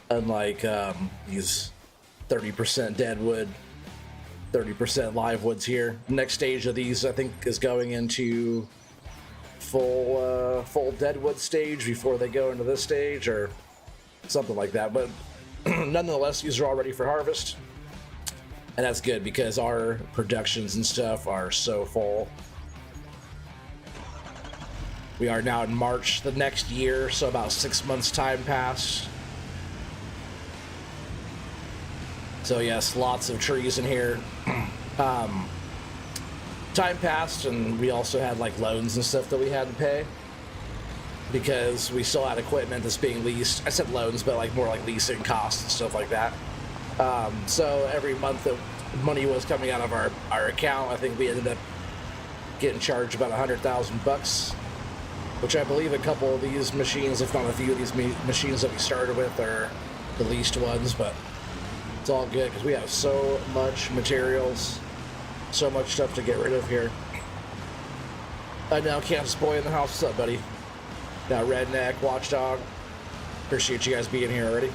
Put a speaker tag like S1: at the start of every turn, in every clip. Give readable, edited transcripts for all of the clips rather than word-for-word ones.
S1: unlike these 30% dead wood, 30% live woods here. Next stage of these, I think, is going into full deadwood stage before they go into this stage or something like that. But nonetheless, these are all ready for harvest, and that's good because our productions and stuff are so full. We are now in March the next year, so about 6 months time passed. So yes, lots of trees in here. Time passed, and we also had like loans and stuff that we had to pay because we still had equipment that's being leased. I said loans, but like more like leasing costs and stuff like that. So every month that money was coming out of our account, I think we ended up getting charged about $100,000, which I believe a couple of these machines, if not a few of these machines that we started with, are the leased ones. But it's all good because we have so much materials, so much stuff to get rid of here. Now Kansas Boy in the house. What's up, buddy? Now Redneck, Watchdog. Appreciate you guys being here already.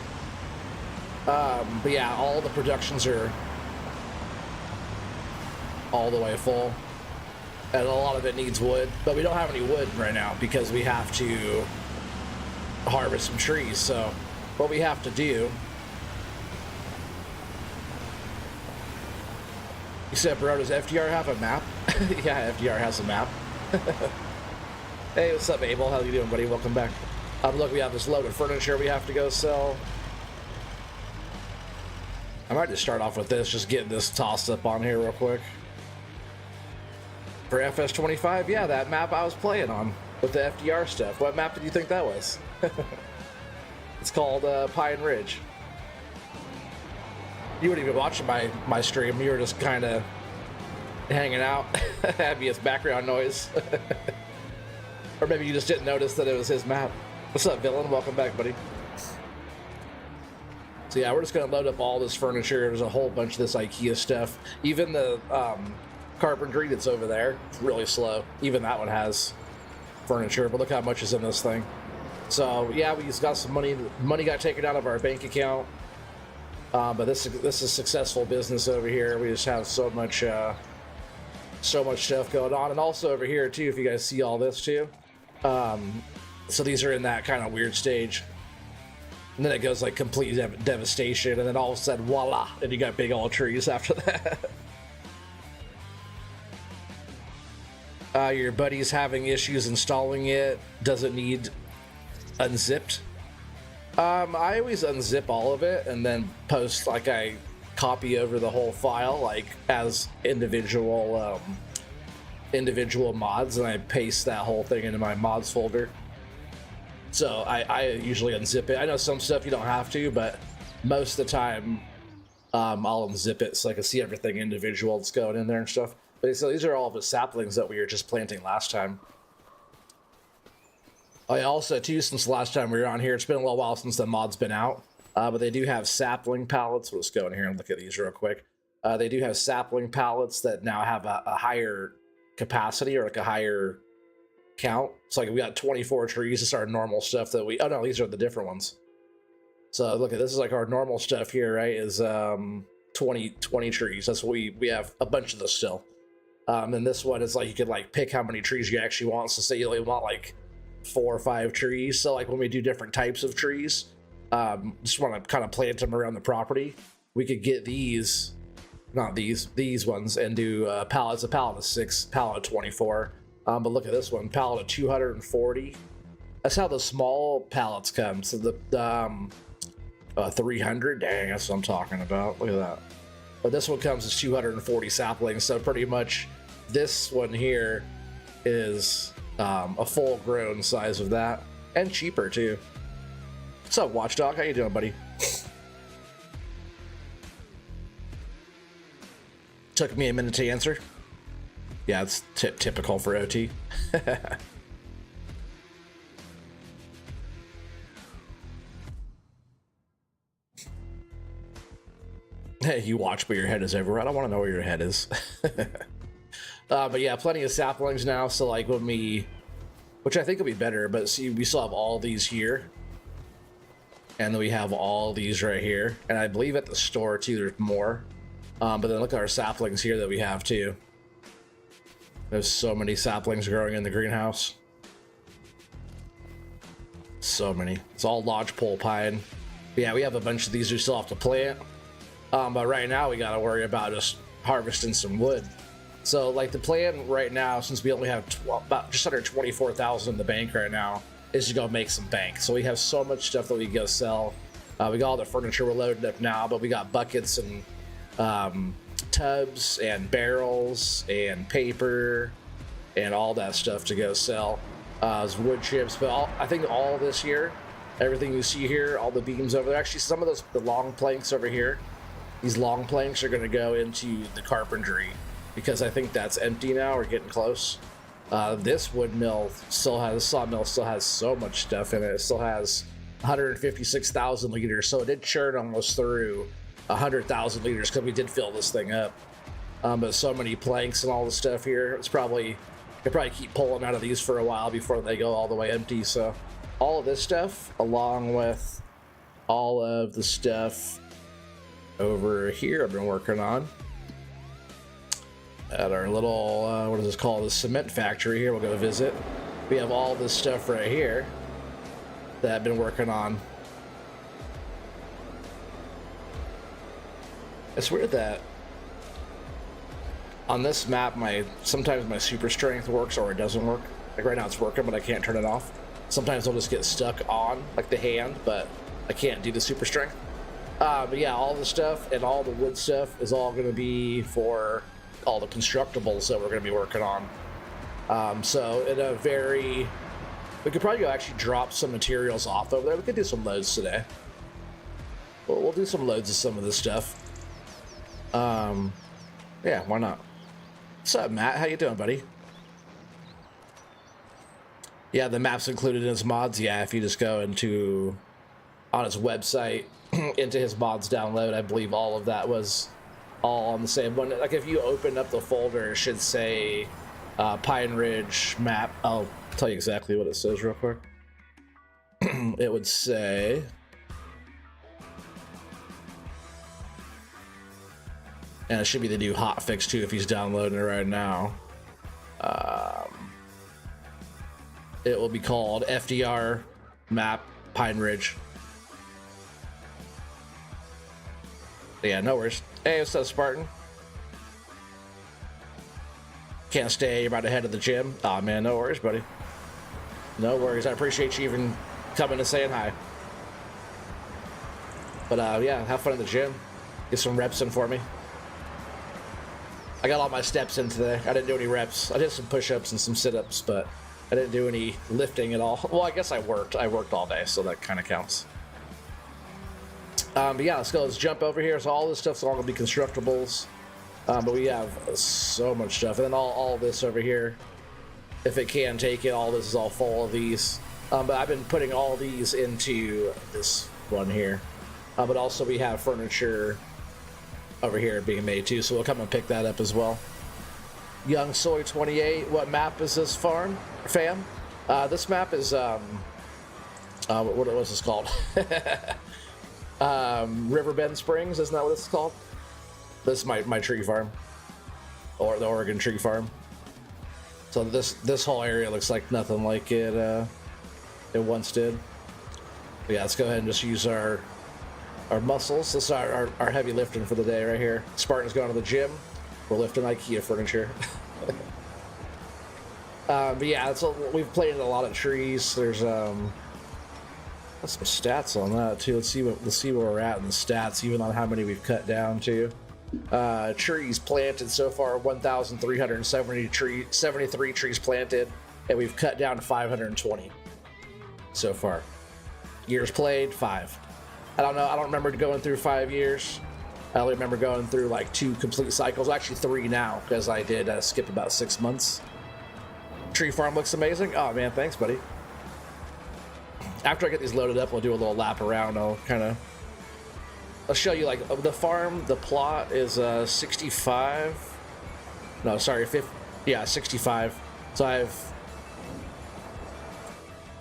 S1: But yeah, all the productions are all the way full, and a lot of it needs wood, but we don't have any wood right now because we have to harvest some trees. So what we have to do, you said, bro, does FDR have a map? Yeah, FDR has a map. Hey, what's up, Abel? How you doing, buddy? Welcome back. Look, we have this load of furniture we have to go sell. I might just start off with this, just getting this tossed up on here real quick. For FS25, yeah, that map I was playing on with the FDR stuff. What map did you think that was? It's called Pine Ridge. You weren't even watching my stream. You were just kind of hanging out, having his background noise. Or maybe you just didn't notice that it was his map. What's up, Villain? Welcome back, buddy. So yeah, we're just going to load up all this furniture. There's a whole bunch of this IKEA stuff. Even the carpentry that's over there, it's really slow. Even that one has furniture, but look how much is in this thing. So yeah, we just got some money. Money got taken out of our bank account. But this is successful business over here. We just have so much stuff going on, and also over here too. If you guys see all this too, so these are in that kind of weird stage, and then it goes like complete devastation, and then all of a sudden, voila, and you got big old trees after that. Your buddy's having issues installing it. Does it need unzipped? I always unzip all of it and then post, like, I copy over the whole file, like, as individual mods, and I paste that whole thing into my mods folder. So I usually unzip it. I know some stuff you don't have to, but most of the time, I'll unzip it so I can see everything individual that's going in there and stuff. But so these are all the saplings that we were just planting last time. I also, too, since the last time we were on here, it's been a little while since the mod's been out, but they do have sapling pallets. Let's go in here and look at these real quick. They do have sapling pallets that now have a higher capacity, or like a higher count. So like we got 24 trees. This is our normal stuff that we, oh no, these are the different ones. So look at this, is like our normal stuff here, right, is 20 trees. That's what we have a bunch of this still. And this one is like, you could like pick how many trees you actually want. So say you only want like 4 or 5 trees. So like when we do different types of trees, just want to kind of plant them around the property, we could get these, not these ones, and do pallets. A pallet of 6, pallet of 24. But look at this one, pallet of 240. That's how the small pallets come. So the 300, dang, that's what I'm talking about. Look at that. But this one comes as 240 saplings. So pretty much this one here is a full grown size of that, and cheaper too. What's up, Watchdog? How you doing, buddy? Took me a minute to answer. Yeah, it's typical for OT. Hey, you watch, but your head is everywhere. I don't want to know where your head is. But yeah, plenty of saplings now. So like when we, which I think will be better, but see, we still have all these here. And then we have all these right here. And I believe at the store too, there's more. But then look at our saplings here that we have too. There's so many saplings growing in the greenhouse. So many. It's all lodgepole pine. But yeah, we have a bunch of these we still have to plant. But right now we got to worry about just harvesting some wood. So like the plan right now, since we only have about just under 24,000 in the bank right now, is to go make some bank. So we have so much stuff that we can go sell. We got all the furniture we're loading up now, but we got buckets and tubs and barrels and paper and all that stuff to go sell. Wood chips, but I think all this year, everything you see here, all the beams over there, actually some of those, the long planks over here, these long planks are going to go into the carpentry because I think that's empty now. We're getting close. This wood mill still has, sawmill still has so much stuff in it. It still has 156,000 liters, so it did churn almost through 100,000 liters because we did fill this thing up. But so many planks and all the stuff here, it's probably, could probably keep pulling out of these for a while before they go all the way empty. So all of this stuff, along with all of the stuff over here I've been working on at our little, what is this called? The cement factory here. We'll go visit. We have all this stuff right here that I've been working on. It's weird that on this map, sometimes my super strength works or it doesn't work. Like right now it's working, but I can't turn it off. Sometimes I'll just get stuck on like the hand, but I can't do the super strength. But yeah, all the stuff and all the wood stuff is all going to be for all the constructibles that we're going to be working on. So in a very, we could probably go actually drop some materials off over there. We could do some loads today. We'll do some loads of some of this stuff. Yeah, why not? What's up, Matt? How you doing, buddy? Yeah, the map's included in his mods. Yeah, if you just go into on his website into his mods download, I believe all of that was all on the same one. Like if you open up the folder, it should say Pine Ridge map. I'll tell you exactly what it says real quick. It would say, and it should be the new hotfix too if he's downloading it right now. It will be called FDR map Pine Ridge. Yeah, no worries. Hey, what's up, Spartan? Can't stay, you're about to head to the gym. Aw, man, no worries, buddy. No worries. I appreciate you even coming and saying hi. But yeah, have fun in the gym. Get some reps in for me. I got all my steps in today. I didn't do any reps. I did some push-ups and some sit-ups, but I didn't do any lifting at all. Well, I guess I worked. I worked all day, so that kind of counts. But yeah, let's jump over here. So all this stuff's all gonna be constructibles. But we have so much stuff. And then all this over here, if it can take it, all this is all full of these. But I've been putting all these into this one here. But also we have furniture over here being made too, so we'll come and pick that up as well. Young Soy 28, what map is this fam? This map is what was this called? Riverbend Springs, isn't that what it's called? This is my tree farm, or the Oregon tree farm. So this whole area looks like nothing like it once did. But yeah, let's go ahead and just use our muscles. This is our heavy lifting for the day right here. Spartan's going to the gym. We're lifting IKEA furniture. But yeah, we've planted a lot of trees. There's some stats on that too. Let's see where we're at in the stats, even on how many we've cut down to. Trees planted so far, 1,373 trees planted, and we've cut down to 520 so far. Years played, 5. I don't know. I don't remember going through 5 years. I only remember going through like 2 complete cycles. Actually 3 now, because I did skip about 6 months. Tree farm looks amazing. Oh man, thanks, buddy. After I get these loaded up, we'll do a little lap around. I'll show you like the farm. The plot is 65. No, sorry, 50. Yeah, 65. So I've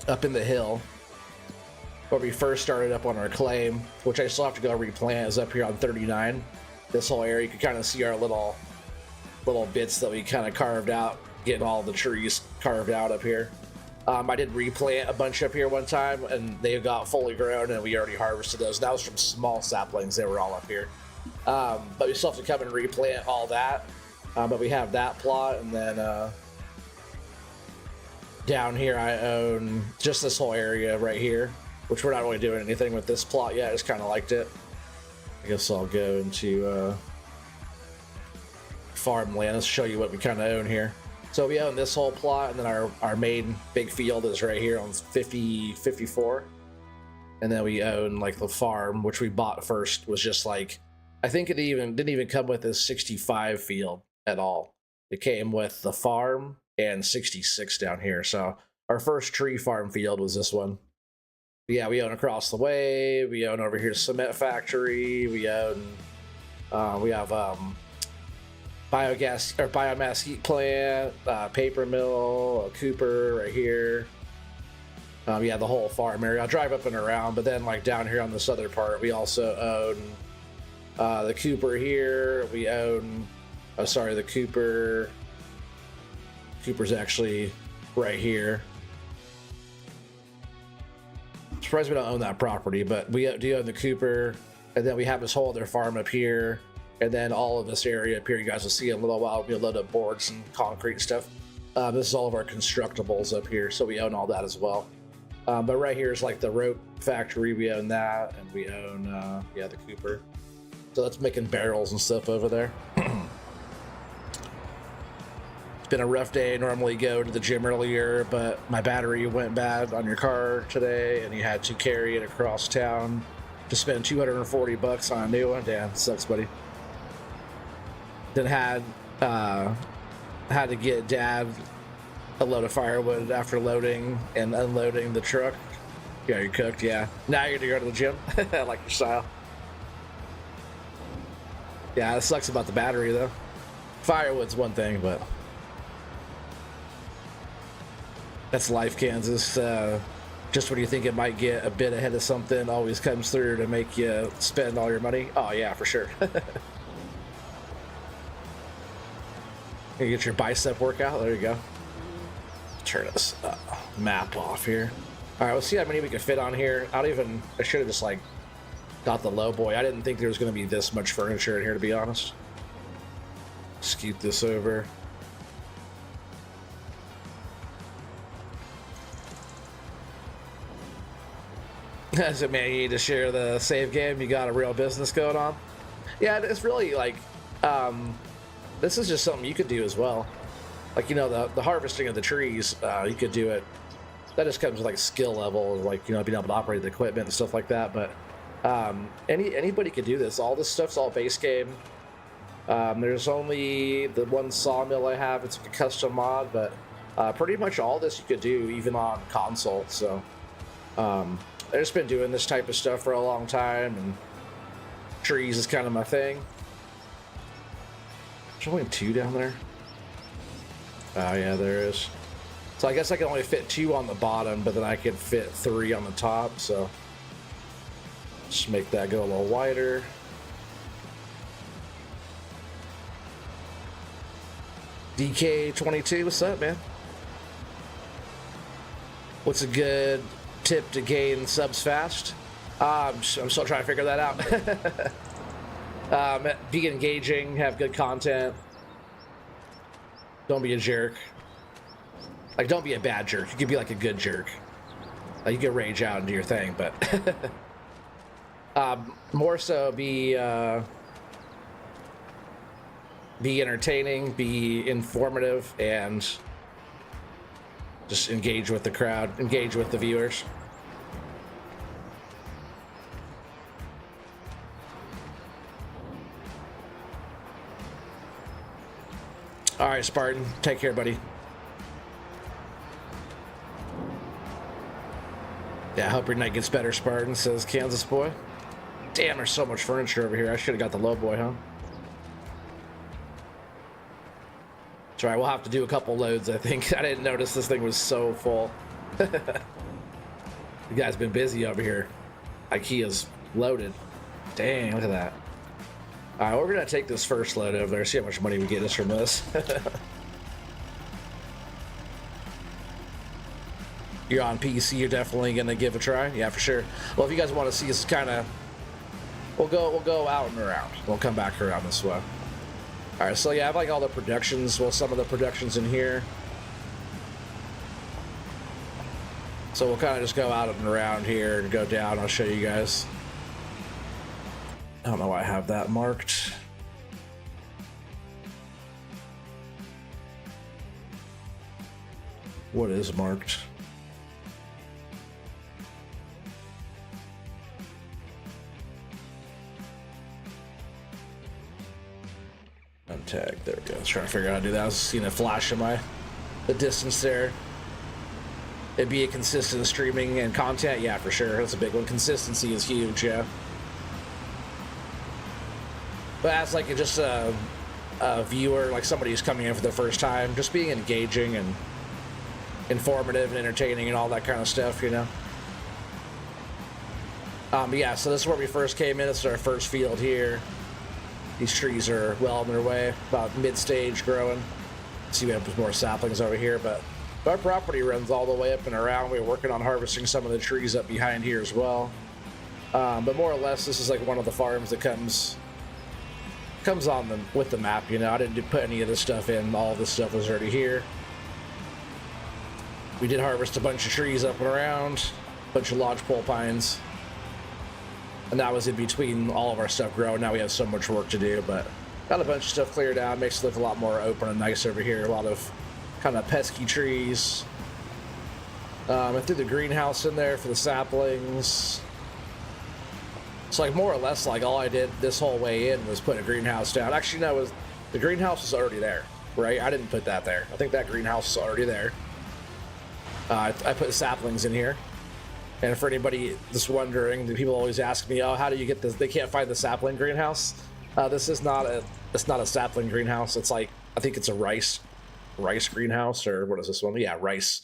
S1: up in the hill. where we first started up on our claim, which I still have to go replant, is up here on 39. This whole area, you can kind of see our little bits that we kind of carved out, getting all the trees carved out up here. I did replant a bunch up here one time, and they got fully grown, and we already harvested those. That was from small saplings; they were all up here. But we still have to come and replant all that. But we have that plot, and then down here I own just this whole area right here, which we're not really doing anything with this plot yet. I just kind of liked it. I guess I'll go into farmland. Let's show you what we kind of own here. So we own this whole plot, and then our main big field is right here on 54. And then we own like the farm, which we bought first, was just like, I think it didn't even come with this 65 field at all. It came with the farm and 66 down here. So our first tree farm field was this one. But yeah, we own across the way. We own over here cement factory. We own we have biogas or biomass heat plant, paper mill, a cooper right here. Yeah, the whole farm area. I'll drive up and around, but then like down here on this other part, we also own the cooper here. We own, oh sorry, the cooper's actually right here. Surprised we don't own that property, but we do own the cooper, and then we have this whole other farm up here. And then all of this area up here, you guys will see in a little while, we'll load up boards and concrete and stuff. This is all of our constructibles up here, so we own all that as well. But right here is like the rope factory, we own that, and we own, yeah, the cooper. So that's making barrels and stuff over there. It's been a rough day. Normally go to the gym earlier, but my battery went bad on your car today, and you had to carry it across town to spend $240 on a new one. Damn, sucks, buddy. Then had to get Dad a load of firewood after loading and unloading the truck. Yeah, you're cooked. Yeah. Now you're gonna go to the gym. I like your style. Yeah, it sucks about the battery though. Firewood's one thing, but that's life, Kansas. Just when you think it might get a bit ahead of something, always comes through to make you spend all your money. Oh yeah, for sure. You get your bicep workout. There you go. Turn this map off here. All right, let's see how many we can fit on here. I should have just like got the low boy. I didn't think there was going to be this much furniture in here, to be honest. Scoot this over. As a man, you need to share the save game. You got a real business going on. Yeah, it's really like, this is just something you could do as well. Like, you know, the harvesting of the trees, you could do it. That just comes with like skill level, like, you know, being able to operate the equipment and stuff like that. But anybody could do this. All this stuff's all base game. There's only the one sawmill I have. It's like a custom mod, but pretty much all this you could do even on console. So I've just been doing this type of stuff for a long time, and trees is kind of my thing. There's only 2 down there. Oh yeah, there is. So I guess I can only fit 2 on the bottom, but then I can fit 3 on the top. So just make that go a little wider. DK22, what's up, man? What's a good tip to gain subs fast? I'm still trying to figure that out. Be engaging, have good content. Don't be a jerk. Like, don't be a bad jerk. You could be like a good jerk. Like, you can rage out and do your thing, but more so be entertaining, be informative, and just engage with the crowd, engage with the viewers. All right, Spartan, take care, buddy. Yeah, I hope your night gets better, Spartan, says Kansas boy. Damn, there's so much furniture over here. I should have got the low boy, huh? That's right, we'll have to do a couple loads, I think. I didn't notice this thing was so full. You guys been busy over here. IKEA's loaded. Dang, look at that. All right, we're gonna take this first load over there, see how much money we get just from this. You're on PC, you're definitely gonna give a try. Yeah, for sure. Well, if you guys want to see us, kind of, we'll go out and around. We'll come back around this way. All right, so yeah, I have like all the productions. Well, some of the productions in here. So we'll kind of just go out and around here and go down. I'll show you guys. I don't know why I have that marked. What is marked? Untag. There we go. I was trying to figure out how to do that. I was seeing a flash in the distance there. It'd be a consistent streaming and content. Yeah, for sure. That's a big one. Consistency is huge. Yeah. But as like just a viewer, like somebody who's coming in for the first time, just being engaging and informative and entertaining and all that kind of stuff, you know. But yeah, so this is where we first came in. This is our first field here. These trees are well on their way, about mid-stage growing. See, we have more saplings over here, but our property runs all the way up and around. We're working on harvesting some of the trees up behind here as well. But more or less, this is like one of the farms that comes on with the map. You know, I didn't put any of this stuff in. All of this stuff was already here. We did harvest a bunch of trees up and around, a bunch of lodgepole pines. And that was in between all of our stuff growing. Now we have so much work to do, but got a bunch of stuff cleared out. Makes it look a lot more open and nice over here. A lot of kind of pesky trees. I threw the greenhouse in there for the saplings. So like more or less like all I did this whole way in was put a greenhouse down. Actually, no, the greenhouse was already there, right? I didn't put that there. I think that greenhouse is already there. I put saplings in here. And for anybody that's wondering, the people always ask me, oh, how do you get this? They can't find the sapling greenhouse. This is not a sapling greenhouse. It's like, I think it's a rice greenhouse, or what is this one? Yeah, rice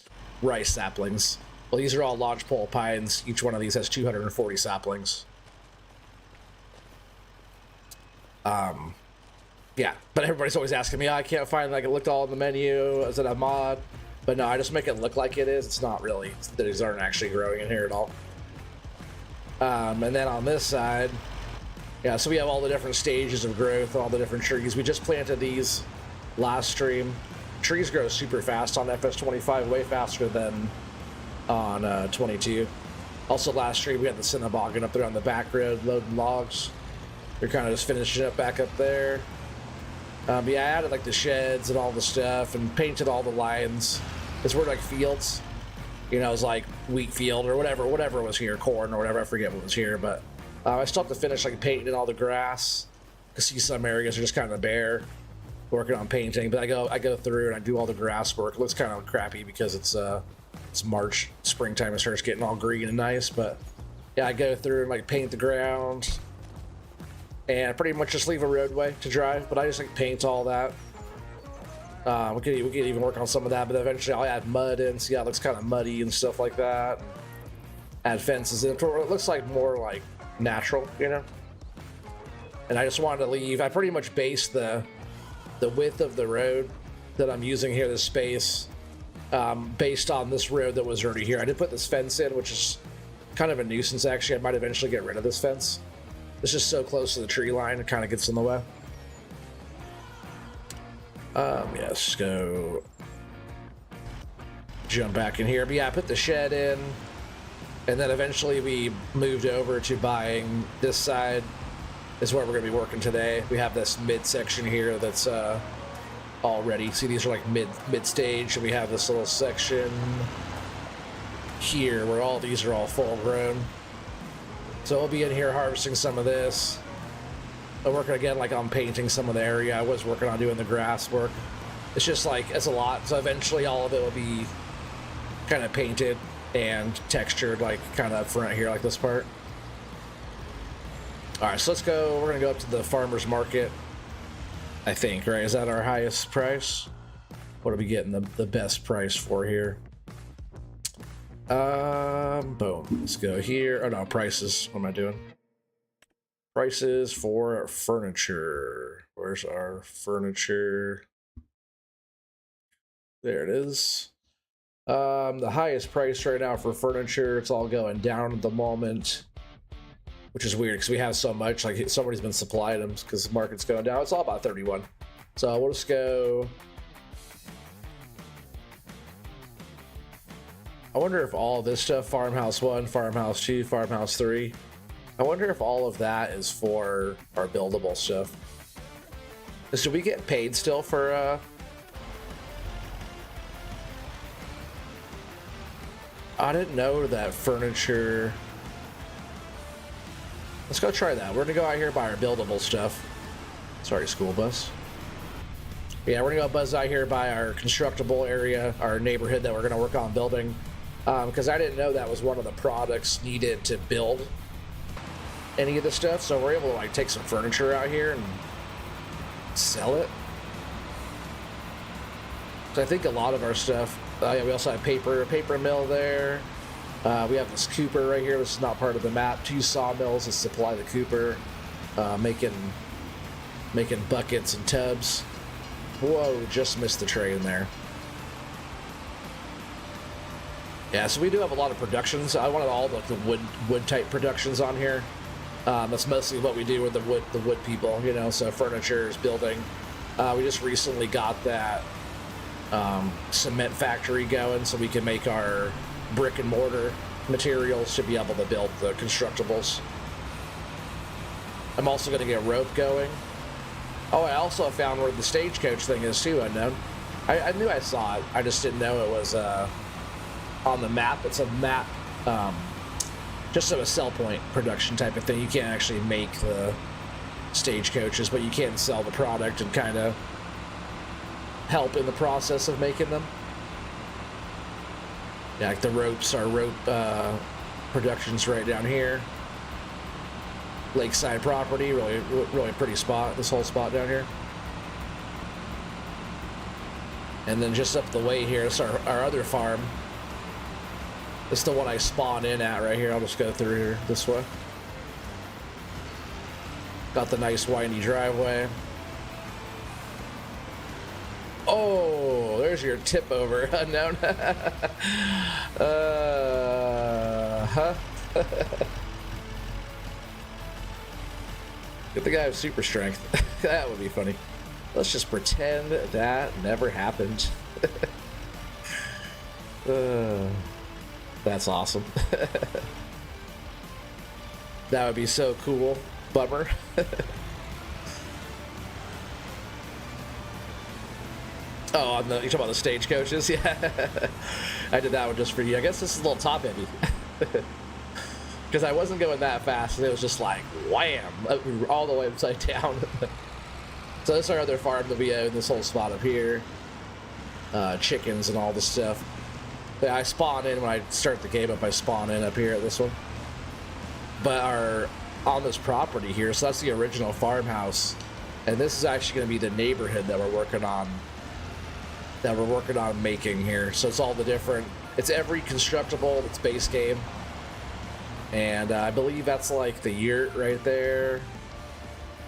S1: saplings. Well, these are all lodgepole pines. Each one of these has 240 saplings. Yeah, but everybody's always asking me, oh, I can't find, like, it looked all in the menu. Is it a mod? But no, I just make it look like it is. It's not really. These aren't actually growing in here at all. And then on this side, yeah, so we have all the different stages of growth, all the different trees. We just planted these last stream. Trees grow super fast on FS25, way faster than on 22. Also last stream, we had the Cinnaboggan up there on the back road loading logs. We're kind of just finishing up back up there. Yeah, I added like the sheds and all the stuff and painted all the lines. It's were like fields, you know, it was like wheat field or whatever was here, corn or whatever, I forget what was here, but I still have to finish like painting all the grass. You can see some areas are just kind of bare, working on painting, but I go through and I do all the grass work. It looks kind of crappy because it's March, springtime, it starts getting all green and nice, but yeah, I go through and like paint the ground and pretty much just leave a roadway to drive, but I just like paint all that. We could even work on some of that, but eventually I'll add mud in, so yeah, it looks kind of muddy and stuff like that. Add fences in, it looks like more like natural, you know. And I just wanted to leave. I pretty much based the width of the road that I'm using here, this space, based on this road that was already here. I did put this fence in, which is kind of a nuisance actually. I might eventually get rid of this fence. It's just so close to the tree line, it kind of gets in the way. Yeah, let's go jump back in here. But yeah, I put the shed in, and then eventually we moved over to buying this side. This is where we're gonna be working today. We have this mid section here that's all ready. See, these are like mid stage, and we have this little section here where all these are all full grown. So we'll be in here harvesting some of this. I'm working again like on painting some of the area. I was working on doing the grass work. It's just like, it's a lot. So eventually all of it will be kind of painted and textured, like kind of up front here, like this part. All right, so let's go. We're gonna go up to the farmer's market, I think, right? Is that our highest price? What are we getting the best price for here? Boom. Let's go here. Oh no, prices. What am I doing? Prices for furniture. Where's our furniture? There it is. The highest price right now for furniture, it's all going down at the moment, which is weird because we have so much. Like somebody's been supplying them because the market's going down. It's all about 31. So we'll just go. I wonder if all of this stuff, Farmhouse 1, Farmhouse 2, Farmhouse 3, I wonder if all of that is for our buildable stuff. So we get paid still for I didn't know that furniture. Let's go try that. We're gonna go out here by our buildable stuff. Sorry, school bus. Yeah, we're gonna go buzz out here by our constructible area, our neighborhood that we're gonna work on building. Because I didn't know that was one of the products needed to build any of the stuff. So we're able to like take some furniture out here and sell it. So I think a lot of our stuff. Yeah, we also have paper mill there. We have this Cooper right here. This is not part of the map. 2 sawmills that supply the Cooper, making buckets and tubs. Whoa, just missed the train there. Yeah, so we do have a lot of productions. I wanted all the wood type productions on here. That's mostly what we do with the wood people, you know. So furniture is building. We just recently got that cement factory going, so we can make our brick and mortar materials to be able to build the constructibles. I'm also going to get a rope going. Oh, I also found where the stagecoach thing is too, unknown. I knew I saw it. I just didn't know it was on the map. It's a map, just a sell point production type of thing. You can't actually make the stagecoaches, but you can sell the product and kind of help in the process of making them. Yeah, like the ropes are rope productions right down here. Lakeside property, really pretty spot, this whole spot down here. And then just up the way here, it's our other farm. This is the one I spawn in at right here. I'll just go through here this way. Got the nice windy driveway. Oh, there's your tip over, unknown. Get the guy with super strength. That would be funny. Let's just pretend that never happened. That's awesome. That would be so cool. Bummer. Oh, you're talking about the stagecoaches? Yeah. I did that one just for you. I guess this is a little top heavy. Because I wasn't going that fast, and it was just like, wham! All the way upside down. So this is our other farm that we own, this whole spot up here. Chickens and all this stuff. Yeah, I spawn in when I start the game up, I spawn in up here at this one. But on this property here, so that's the original farmhouse. And this is actually going to be the neighborhood that we're working on. Making here. So it's all the different, it's every constructible, it's base game. And I believe that's like the yurt right there.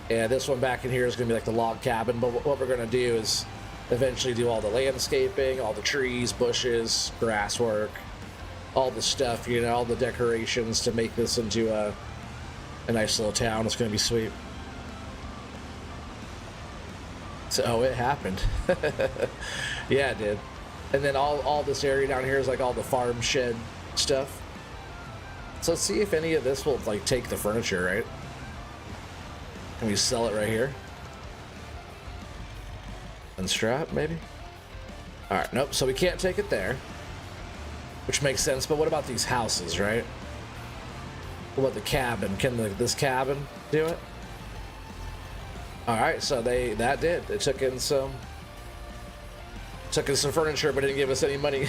S1: And this one back in here is going to be like the log cabin. But what we're going to do is eventually do all the landscaping, all the trees, bushes, grass work, all the stuff, you know, all the decorations to make this into a nice little town. It's going to be sweet. So it happened. Yeah, it did. And then all this area down here is like all the farm shed stuff. So let's see if any of this will like take the furniture, right? Can we sell it right here? Unstrap, maybe? All right, nope. So we can't take it there, which makes sense. But what about these houses, right? What about the cabin? Can this cabin do it? All right, so that did. They took in some furniture, but didn't give us any money.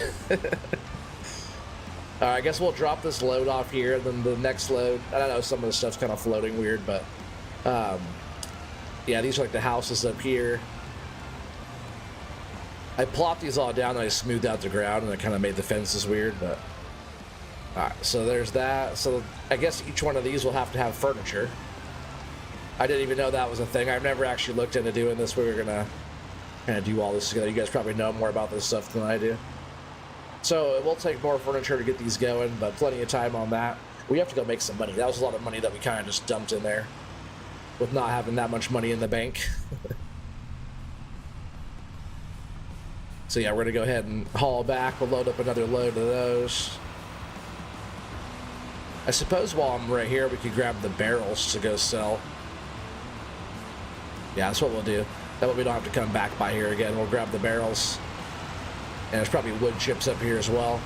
S1: All right, I guess we'll drop this load off here, and then the next load. I don't know, some of the stuff's kind of floating weird, but yeah, these are like the houses up here. I plopped these all down and I smoothed out the ground, and I kind of made the fences weird, but All right, so there's that. So I guess each one of these will have to have furniture. I didn't even know that was a thing. I've never actually looked into doing this. We were gonna kind of do all this together. You guys probably know more about this stuff than I do. So it will take more furniture to get these going, but plenty of time on that. We have to go make some money. That was a lot of money that we kind of just dumped in there with not having that much money in the bank. So yeah, we're gonna go ahead and haul back. We'll load up another load of those. I suppose while I'm right here, we could grab the barrels to go sell. Yeah, that's what we'll do. That way we don't have to come back by here again. We'll grab the barrels. And there's probably wood chips up here as well.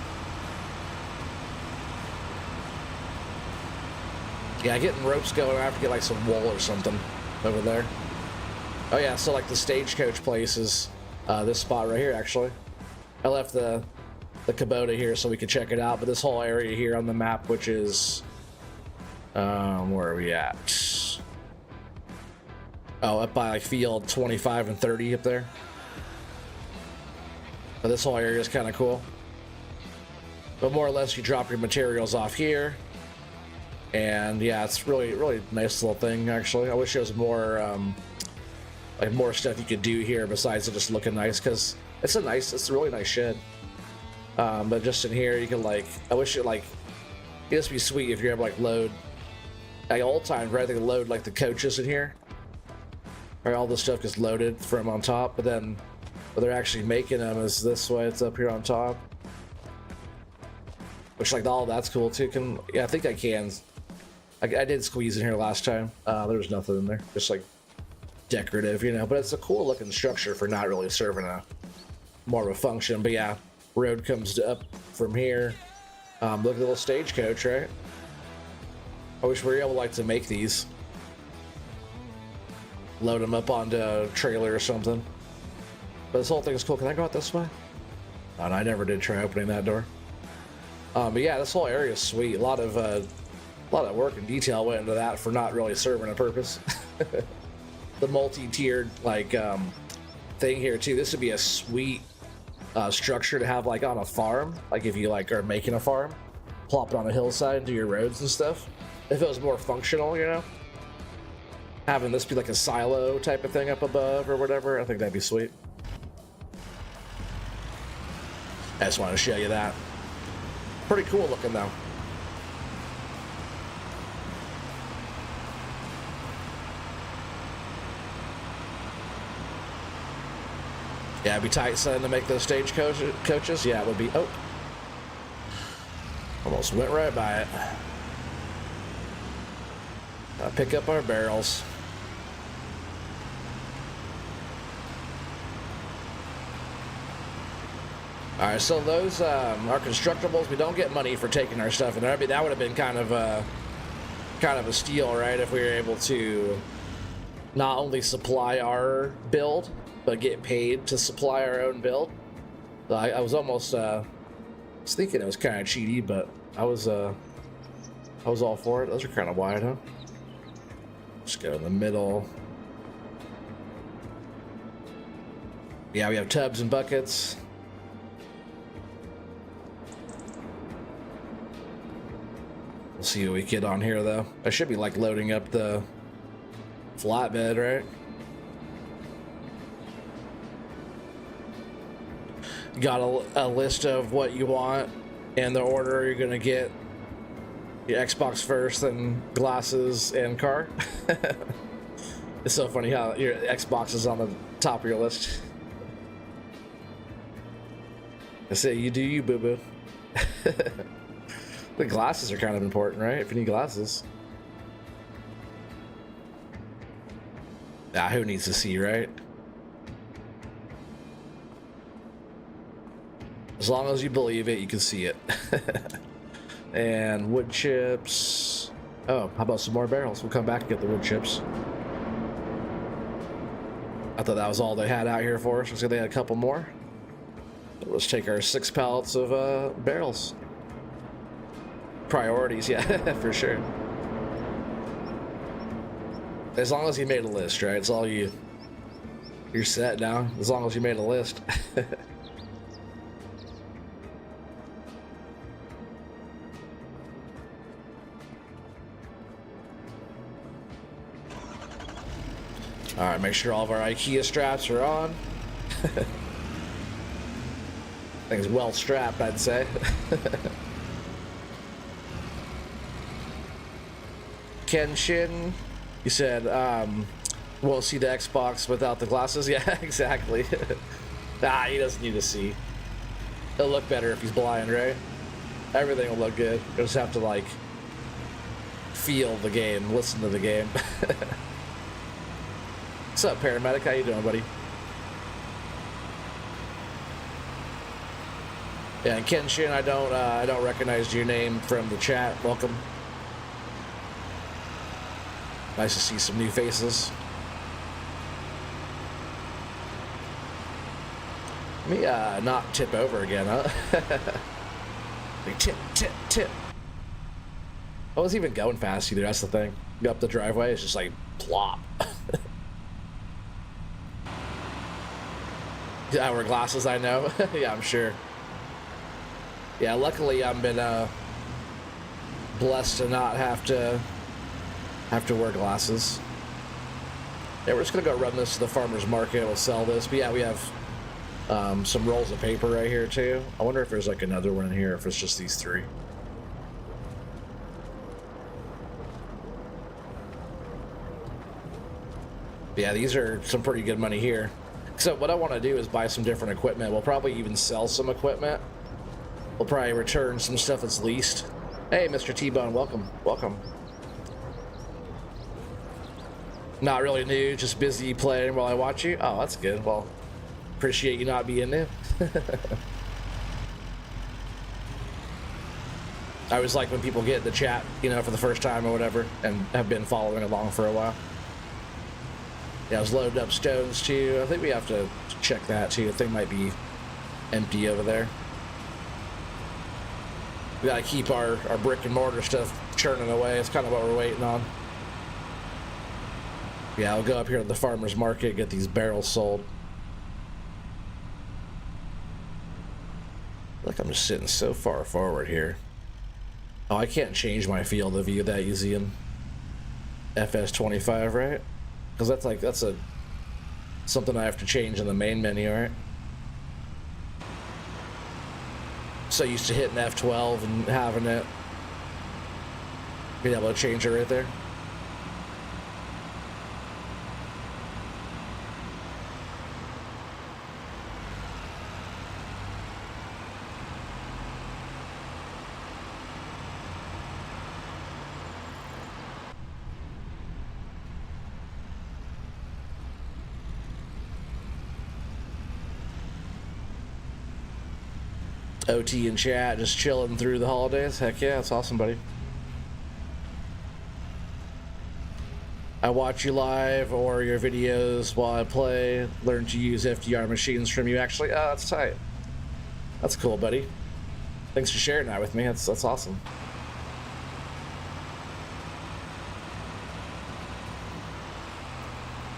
S1: Yeah, getting ropes going. I have to get like some wool or something over there. Oh yeah, so like the stagecoach place is this spot right here actually. I left the Kubota here so we could check it out, but this whole area here on the map, which is where are we at? Oh, up by like field 25 and 30 up there. But this whole area is kind of cool. But more or less, you drop your materials off here, and yeah, it's really nice little thing actually. I wish there was more like more stuff you could do here besides it just looking nice, because it's a really nice shed. But just in here, you can like, I wish it like, it'd just be sweet if you're able to like load, like old times, right? They could load like the coaches in here, right? All this stuff gets loaded from on top, but then what they're actually making them is this way. It's up here on top, which like all that's cool too. Yeah, I think I can. I did squeeze in here last time. There was nothing in there, just like decorative, you know. But it's a cool looking structure for not really serving a more of a function. But yeah. Road comes up from here. Look at the little stagecoach, right? I wish we were able to make these. Load them up onto a trailer or something. But this whole thing is cool. Can I go out this way? Oh, no, I never did try opening that door. But yeah, this whole area is sweet. A lot of work and detail went into that for not really serving a purpose. The multi-tiered thing here too. This would be a sweet structure to have like on a farm, like if you like are making a farm, plop it on a hillside and do your roads and stuff. If it was more functional, you know, having this be like a silo type of thing up above or whatever, I think that'd be sweet. I just wanted to show you that. Pretty cool looking though. Yeah, it'd be tight setting to make those stage coaches. Yeah, it would be. Oh, almost went right by it. Pick up our barrels. All right, so those are constructibles. We don't get money for taking our stuff, and that would have been kind of a steal, right? If we were able to not only supply our build, but get paid to supply our own build. So I was almost was thinking it was kind of cheaty, but I was all for it. Those are kind of wide, huh? Just go in the middle. Yeah, we have tubs and buckets. We'll see what we get on here though. I should be like loading up the flatbed, right? Got a list of what you want and the order you're gonna get. Your Xbox first, then glasses and car. It's so funny how your Xbox is on the top of your list. I say you do you, boo-boo. The glasses are kind of important, right? If you need glasses. Who needs to see, right? As long as you believe it, you can see it. And wood chips. Oh, how about some more barrels? We'll come back and get the wood chips. I thought that was all they had out here for us. So they had a couple more. Let's take our 6 pallets of barrels. Priorities, yeah, for sure. As long as you made a list, right? It's all you're set now. As long as you made a list. All right, make sure all of our IKEA straps are on. Thing's well strapped, I'd say. Kenshin, you said, won't see the Xbox without the glasses. Yeah, exactly. Nah, he doesn't need to see. He'll look better if he's blind, right? Everything will look good. You'll just have to, like, feel the game, listen to the game. What's up, paramedic? How you doing, buddy? Yeah, and Kenshin, I don't recognize your name from the chat. Welcome. Nice to see some new faces. Let me not tip over again, huh? Like, tip, tip, tip. I wasn't even going fast either, that's the thing. Go up the driveway, it's just like plop. Yeah, I wear glasses, I know. Yeah, I'm sure. Yeah, luckily I've been blessed to not have to wear glasses. Yeah, we're just gonna go run this to the farmer's market. We'll sell this. But yeah, we have some rolls of paper right here too. I wonder if there's like another one in here, if it's just these three. Yeah, these are some pretty good money here. So what I want to do is buy some different equipment. We'll probably even sell some equipment. We'll probably return some stuff that's leased. Hey, Mr. T-Bone, welcome, welcome. Not really new, just busy playing while I watch you. Oh, that's good. Well, appreciate you not being new. I always like when people get in the chat, you know, for the first time or whatever, and have been following along for a while. Yeah, I was loading up stones too. I think we have to check that too. The thing might be empty over there. We gotta keep our brick and mortar stuff churning away. It's kind of what we're waiting on. Yeah, I'll go up here to the farmer's market, get these barrels sold. Look, I'm just sitting so far forward here. Oh, I can't change my field of view that easy in FS25, right? Because that's something I have to change in the main menu, right? So used to hitting F12 and having it, being able to change it right there. OT in chat, just chilling through the holidays. Heck yeah, it's awesome, buddy. I watch you live or your videos while I play. Learn to use FDR machines from you, actually. Oh, that's tight. That's cool, buddy. Thanks for sharing that with me. That's awesome.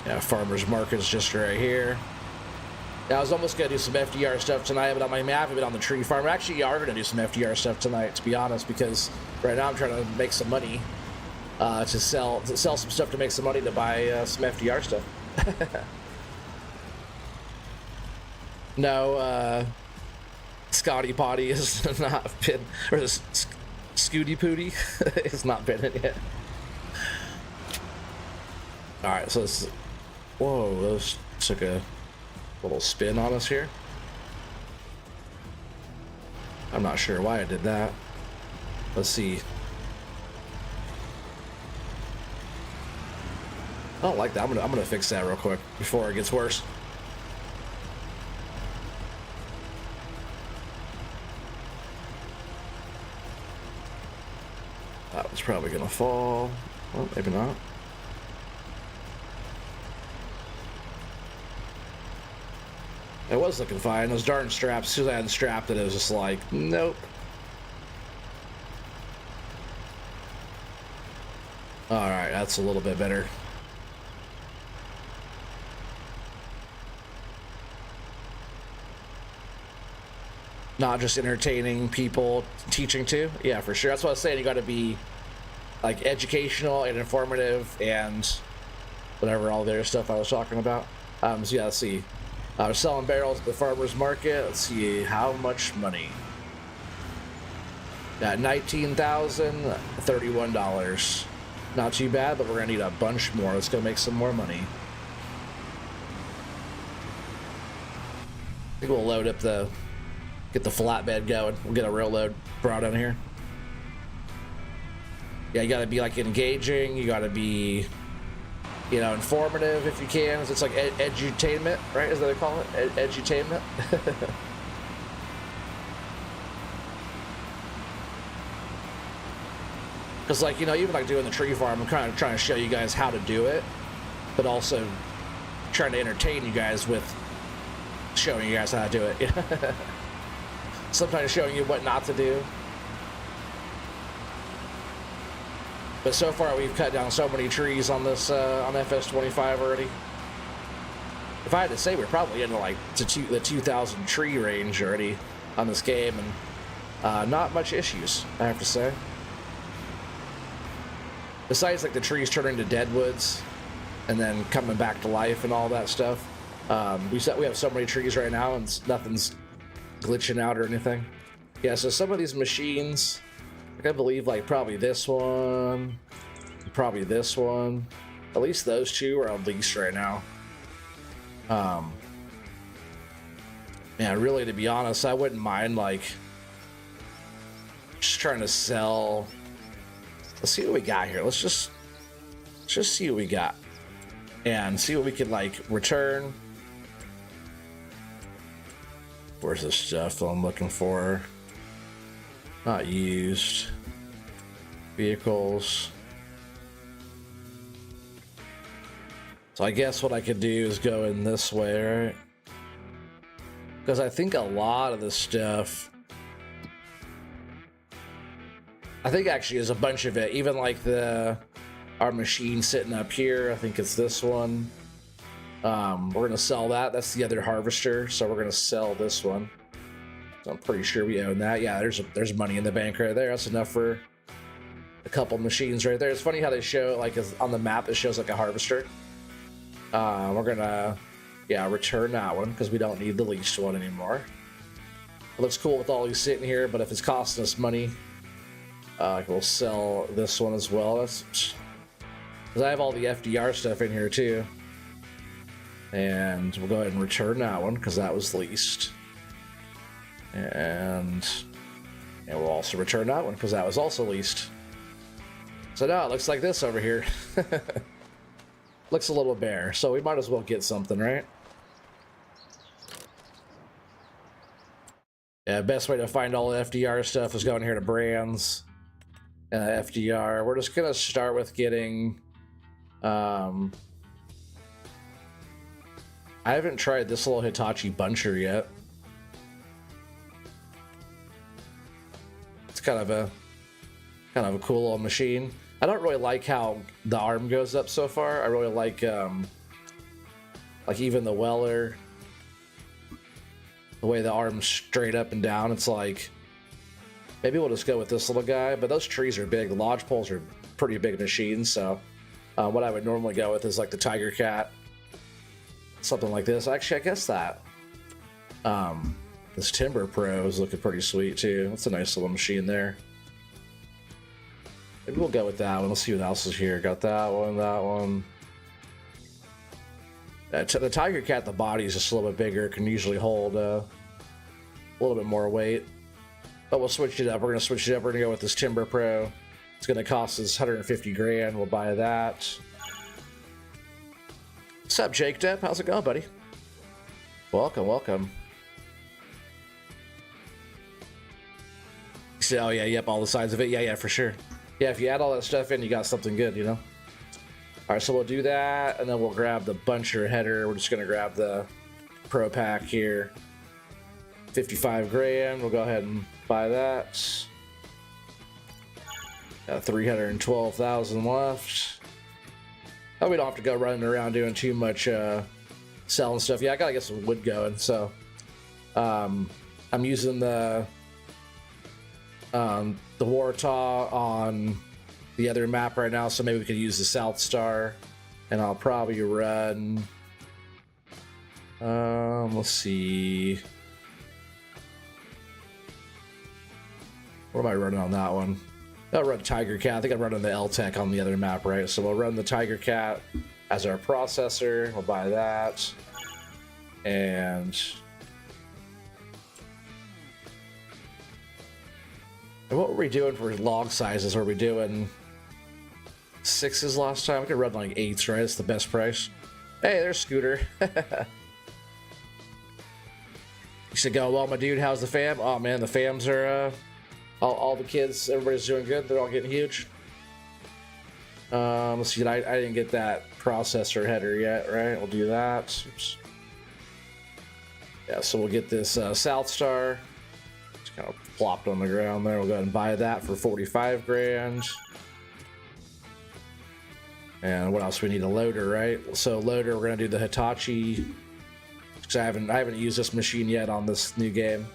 S1: Yeah, farmer's market's just right here. Yeah, I was almost gonna do some FDR stuff tonight, but on my map, I've been on the tree farm. Actually, you are gonna do some FDR stuff tonight, to be honest, because right now I'm trying to make some money to sell some stuff to make some money to buy some FDR stuff. No, Scotty Potty has not been, or the Scooty Pooty has not been in yet. All right, so it's, whoa, those took a little spin on us here. I'm not sure why I did that. Let's see. I don't like that. I'm gonna fix that real quick before it gets worse. That was probably gonna fall. Well, maybe not. It was looking fine. Those darn straps, as soon as I unstrapped it, it was just like, nope. Alright, that's a little bit better. Not just entertaining people, teaching too. Yeah, for sure. That's what I was saying. You got to be like educational and informative and whatever all the other stuff I was talking about. So yeah, let's see. We're selling barrels at the farmer's market. Let's see how much money. Got $19,000, $31. Not too bad, but we're gonna need a bunch more. Let's go make some more money. I think we'll load up get the flatbed going. We'll get a real load brought in here. Yeah, you gotta be like engaging. You gotta be, you know, informative if you can. It's like edutainment, right? Is that what they call it? Edutainment. Because, like, you know, even like doing the tree farm, I'm kind of trying to show you guys how to do it, but also trying to entertain you guys with showing you guys how to do it. Sometimes showing you what not to do. But so far, we've cut down so many trees on this on FS25 already. If I had to say, we're probably into like the 2,000 tree range already on this game, and not much issues, I have to say. Besides, like, the trees turning to deadwoods and then coming back to life and all that stuff. We have so many trees right now, and nothing's glitching out or anything. Yeah, so some of these machines, like, I believe, like, probably this one, at least those two are on lease right now. Yeah, really, to be honest, I wouldn't mind, like, just trying to sell. Let's see what we got here. Let's just see what we got and see what we can, like, return. Where's the stuff I'm looking for? Not used. Vehicles. So I guess what I could do is go in this way, right? Because I think a lot of the stuff, I think actually there's a bunch of it, even like our machine sitting up here. I think it's this one. We're gonna sell that. That's the other harvester, so we're gonna sell this one. So I'm pretty sure we own that. Yeah, there's money in the bank right there. That's enough for a couple machines right there. It's funny how they show, like, on the map it shows like a harvester. We're gonna, yeah, return that one because we don't need the leased one anymore. It looks cool with all these sitting here, but if it's costing us money, we'll sell this one as well. That's because I have all the FDR stuff in here too. And we'll go ahead and return that one because that was leased. And we'll also return that one because that was also leased. So now it looks like this over here. Looks a little bare, so we might as well get something, right? Yeah, best way to find all the FDR stuff is going here to brands. FDR. We're just gonna start with getting. I haven't tried this little Hitachi buncher yet. It's kind of a cool little machine. I don't really like how the arm goes up so far. I really like even the Weller, the way the arm's straight up and down. It's like, maybe we'll just go with this little guy, but those trees are big. The lodge poles are pretty big machines, so what I would normally go with is like the Tiger Cat, something like this. Actually, I guess that this Timber Pro is looking pretty sweet too. That's a nice little machine there. Maybe we'll go with that one. Let's see what else is here. Got that one, that one. The Tiger Cat, the body is just a little bit bigger. Can usually hold a little bit more weight. But we'll switch it up. We're going to switch it up. We're going to go with this Timber Pro. It's going to cost us 150 grand. We'll buy that. What's up, Jake Depp? How's it going, buddy? Welcome, welcome. Oh, yeah, yep, all the sides of it. Yeah, for sure. Yeah, if you add all that stuff in, you got something good, you know? All right, so we'll do that, and then we'll grab the buncher header. We're just going to grab the Pro Pack here. 55 grand. We'll go ahead and buy that. Got 312,000 left. Oh, we don't have to go running around doing too much selling stuff. Yeah, I got to get some wood going, so I'm using the Wartaw on the other map right now, so maybe we could use the South Star and I'll probably run. Let's see. What am I running on that one? I'll run Tiger Cat. I think I'm running the L-Tech on the other map, right? So we'll run the Tiger Cat as our processor. We'll buy that. And what were we doing for log sizes? Were we doing 6s last time? We could run like 8s, right? It's the best price. Hey, there's Scooter. You should go, well, my dude, how's the fam? Oh, man, the fams are, all the kids, everybody's doing good. They're all getting huge. Let's see, I didn't get that processor header yet, right? We'll do that. Oops. Yeah, so we'll get this South Star. Just kind of plopped on the ground there. We'll go ahead and buy that for 45 grand. And what else? We need a loader, right? So loader, we're gonna do the Hitachi. Because I haven't used this machine yet on this new game.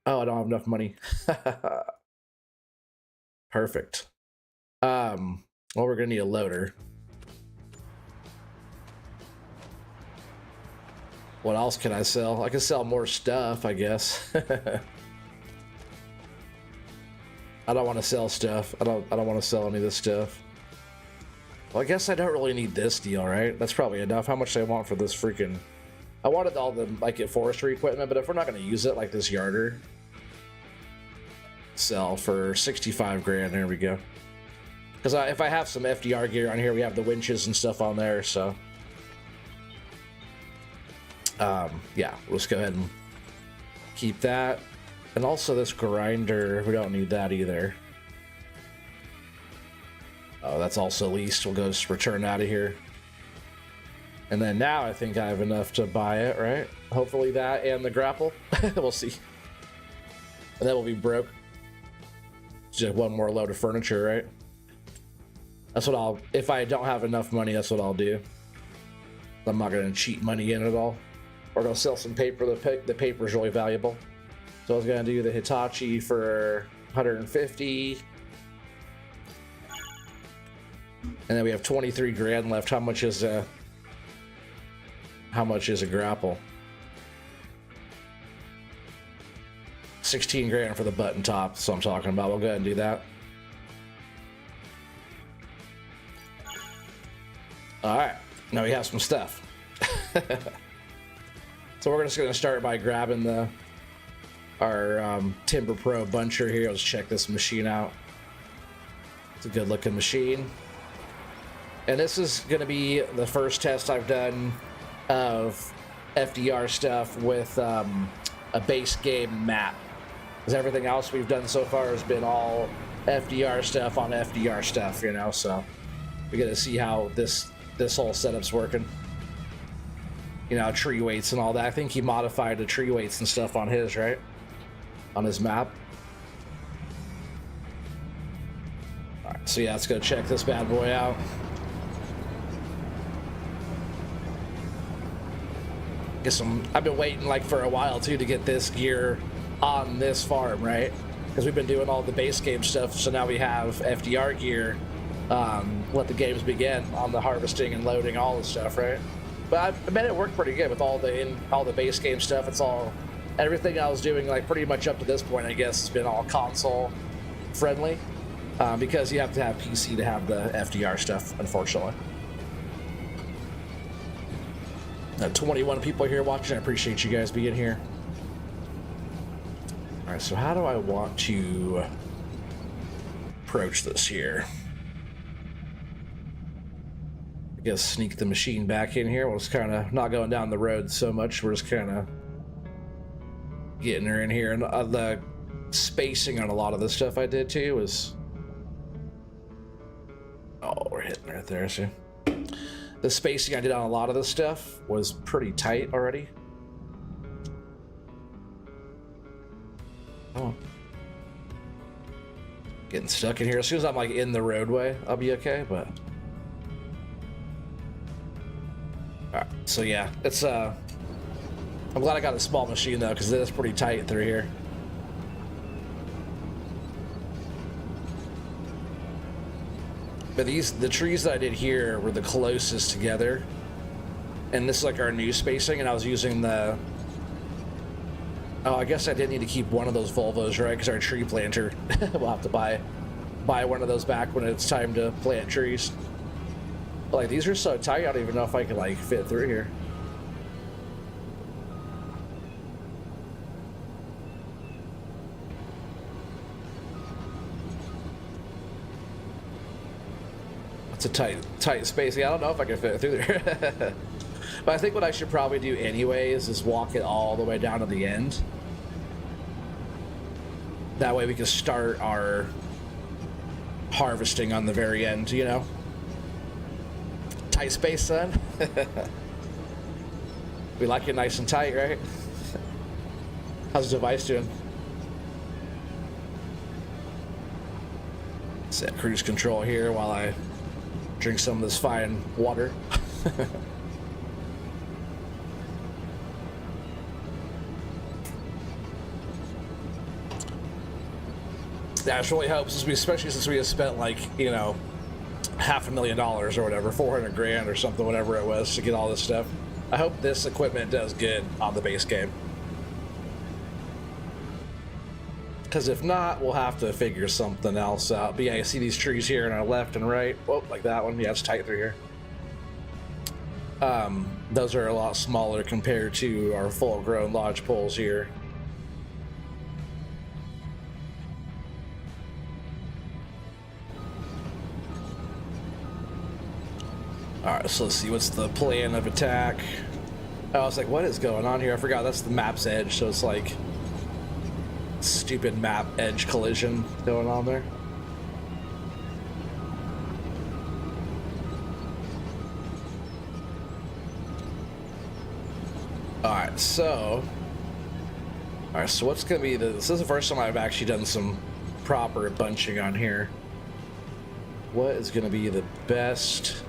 S1: Oh, I don't have enough money. Perfect. Well, we're gonna need a loader. What else can I sell? I can sell more stuff, I guess. I don't want to sell stuff. I don't want to sell any of this stuff. Well, I guess I don't really need this deal, right? That's probably enough. How much do I want for this freaking... I wanted all the, like, forestry equipment, but if we're not going to use it, like this yarder, sell for 65 grand. There we go. Because if I have some FDR gear on here, we have the winches and stuff on there, so... yeah, let's go ahead and keep that. And also this grinder, we don't need that either. Oh, that's also leased. We'll go just return out of here. And then now I think I have enough to buy it, right? Hopefully that and the grapple. We'll see. And then we'll be broke. Just one more load of furniture, right? That's what I'll... If I don't have enough money, that's what I'll do. I'm not going to cheat money in at all. We're going to sell some paper. The paper is really valuable. So I was going to do the Hitachi for 150. And then we have 23 grand left. How much is a grapple? 16 grand for the button top. That's what I'm talking about. We'll go ahead and do that. All right. Now we have some stuff. So we're just going to start by grabbing our Timber Pro buncher here. Let's check this machine out. It's a good looking machine. And this is going to be the first test I've done of FDR stuff with a base game map. Because everything else we've done so far has been all FDR stuff on FDR stuff, you know, so we got to see how this whole setup's working. You know, tree weights and all that. I think he modified the tree weights and stuff on his, right? On his map. All right, so yeah, let's go check this bad boy out. I've been waiting like for a while too to get this gear on this farm, right? Because we've been doing all the base game stuff, so now we have FDR gear. Let the games begin on the harvesting and loading, all the stuff, right? But I mean, it worked pretty good with all the base game stuff. It's all everything I was doing, like pretty much up to this point, I guess, has been all console friendly, because you have to have PC to have the FDR stuff, unfortunately. 21 people here watching. I appreciate you guys being here. All right, so how do I want to approach this here? I guess sneak the machine back in here. We'll just kind of not going down the road so much. We're just kind of getting her in here. And the spacing on a lot of the stuff I did too was... Oh, we're hitting right there, see? The spacing I did on a lot of this stuff was pretty tight already. Oh. Getting stuck in here. As soon as I'm like in the roadway, I'll be okay, but... Alright, so yeah, it's I'm glad I got a small machine though, because it is pretty tight through here. But the trees that I did here were the closest together. And this is like our new spacing, and I was using the... Oh, I guess I did need to keep one of those Volvos, right? Because our tree planter, we'll have to buy one of those back when it's time to plant trees. But, like, these are so tight, I don't even know if I can, like, fit through here. It's a tight space. Yeah, I don't know if I can fit through there. But I think what I should probably do anyways is walk it all the way down to the end. That way we can start our harvesting on the very end, you know? Tight space, son. We like it nice and tight, right? How's the device doing? Set cruise control here while I drink some of this fine water. Yeah, it really helps, especially since we have spent, like, you know, $500,000 or whatever, 400 grand or something, whatever it was, to get all this stuff. I hope this equipment does good on the base game. Because if not, we'll have to figure something else out. But yeah, you see these trees here on our left and right. Oh, like that one. Yeah, it's tight through here. Those are a lot smaller compared to our full-grown lodge poles here. Alright, so let's see, what's the plan of attack? Oh, I was like, what is going on here? I forgot that's the map's edge, so it's like stupid map edge collision going on there. Alright, so what's gonna be this is the first time I've actually done some proper bunching on here. What is gonna be the best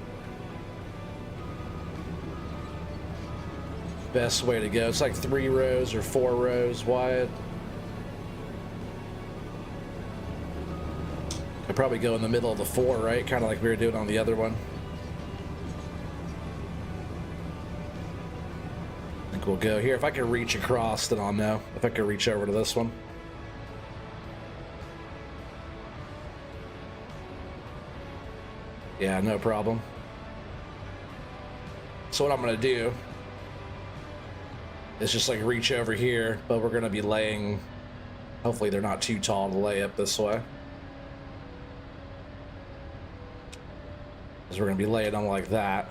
S1: way to go? It's like 3 rows or 4 rows wide. I'd probably go in the middle of the 4, right? Kind of like we were doing on the other one. I think we'll go here. If I can reach across, then I'll know. If I can reach over to this one. Yeah, no problem. So what I'm gonna do is just like reach over here, but we're gonna be laying, hopefully they're not too tall to lay up this way. Because we're gonna be laying them like that.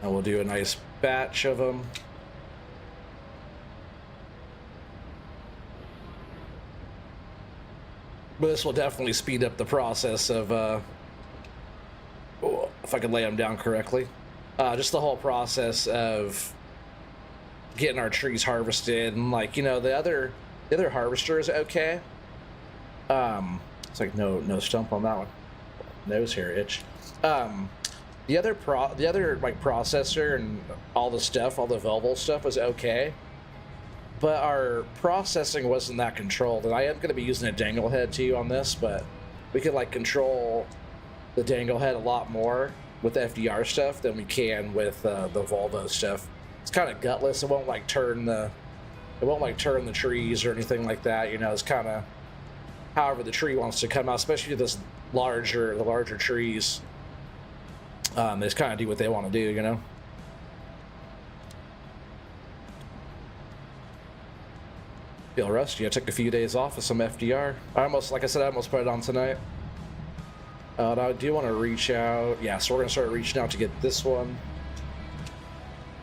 S1: And we'll do a nice batch of them. But this will definitely speed up the process of, if I can lay them down correctly. Just the whole process of getting our trees harvested, and like, you know, the other harvester is okay. It's like no stump on that one. Nose hair itch. The other like processor and all the stuff, all the Volvo stuff was okay, but our processing wasn't that controlled. And I am going to be using a dangle head too on this, but we could like control the dangle head a lot more with FDR stuff than we can with the Volvo stuff. It's kind of gutless. It won't like turn the trees or anything like that. You know, it's kind of however the tree wants to come out, especially the larger trees. They just kind of do what they want to do, you know. Feel rusty. I took a few days off with some FDR. Like I said, I almost put it on tonight. And I do want to reach out. Yeah, so we're gonna start reaching out to get this one.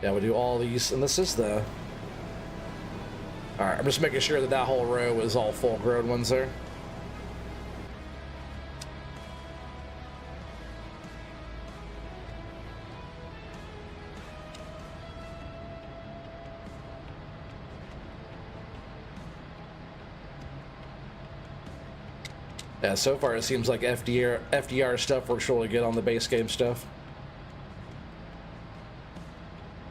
S1: Yeah, we'll do all these, and this is the... Alright, I'm just making sure that whole row is all full-grown ones there. Yeah, so far it seems like FDR stuff works really good on the base game stuff.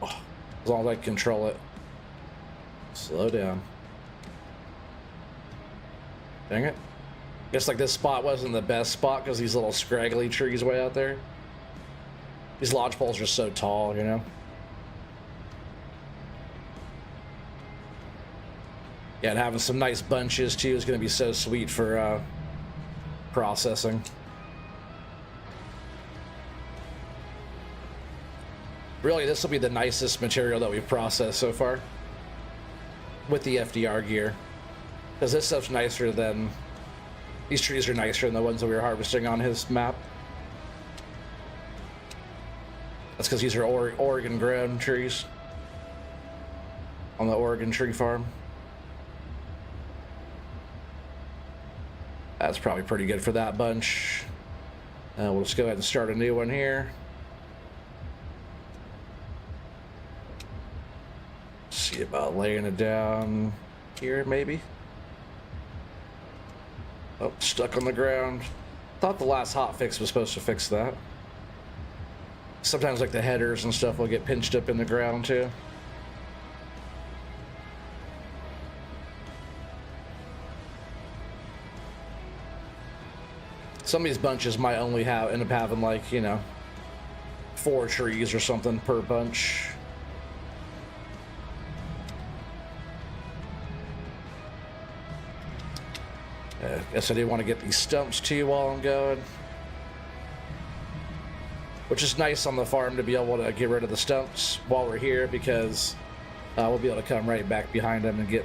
S1: Oh, as long as I can control it. Slow down. Dang it. Guess like this spot wasn't the best spot because these little scraggly trees way out there. These lodge poles are so tall, you know. Yeah, and having some nice bunches too is going to be so sweet for processing. Really, this will be the nicest material that we've processed so far with the FDR gear, because this stuff's nicer than, these trees are nicer than the ones that we were harvesting on his map. That's because these are Oregon grown trees on the Oregon tree farm. That's probably pretty good for that bunch. We'll just go ahead and start a new one here. See about laying it down here, maybe. Oh, stuck on the ground. Thought the last hotfix was supposed to fix that. Sometimes like the headers and stuff will get pinched up in the ground too. Some of these bunches might only end up having like, you know, 4 trees or something per bunch. Guess I do want to get these stumps too while I'm going. Which is nice on the farm to be able to get rid of the stumps while we're here, because we'll be able to come right back behind them and get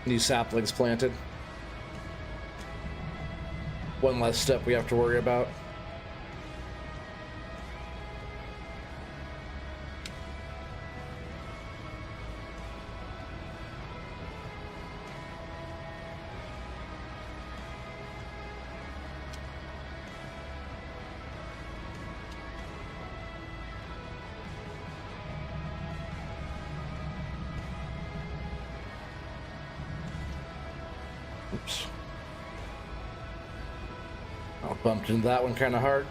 S1: new saplings planted. One less step we have to worry about. Oops. I bumped into that one kind of hard.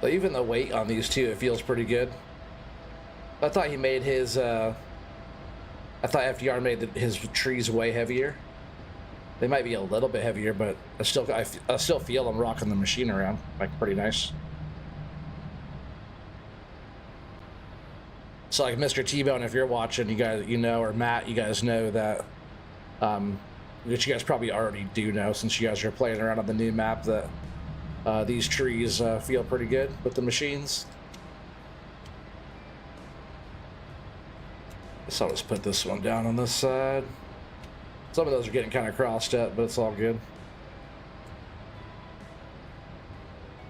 S1: But even the weight on these two, it feels pretty good. I thought he made his, I thought FDR made his trees way heavier. They might be a little bit heavier, but I still feel them rocking the machine around like pretty nice. So like Mr. T-Bone, if you're watching, you guys, you know, or Matt, you guys know that, which you guys probably already do know since you guys are playing around on the new map, that these trees feel pretty good with the machines. So I'll just put this one down on this side. Some of those are getting kind of crossed up, but it's all good.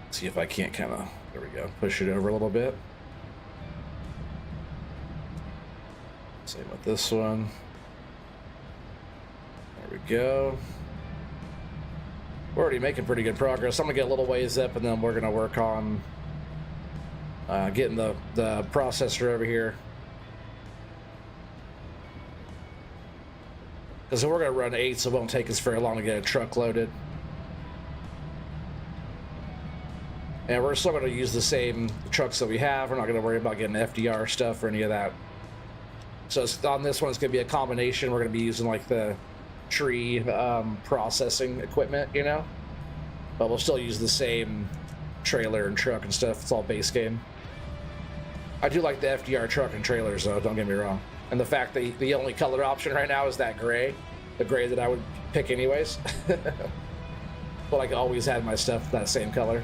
S1: See if I can't kind of, there we go, push it over a little bit. Same with this one. There we go. We're already making pretty good progress. I'm gonna get a little ways up, and then we're gonna work on getting the processor over here. Because we're going to run 8, so it won't take us very long to get a truck loaded. And we're still going to use the same trucks that we have. We're not going to worry about getting FDR stuff or any of that. So on this one, it's going to be a combination. We're going to be using like the tree processing equipment, you know? But we'll still use the same trailer and truck and stuff. It's all base game. I do like the FDR truck and trailers, though, don't get me wrong. And the fact that the only color option right now is that gray, the gray that I would pick anyways. But I always had my stuff that same color.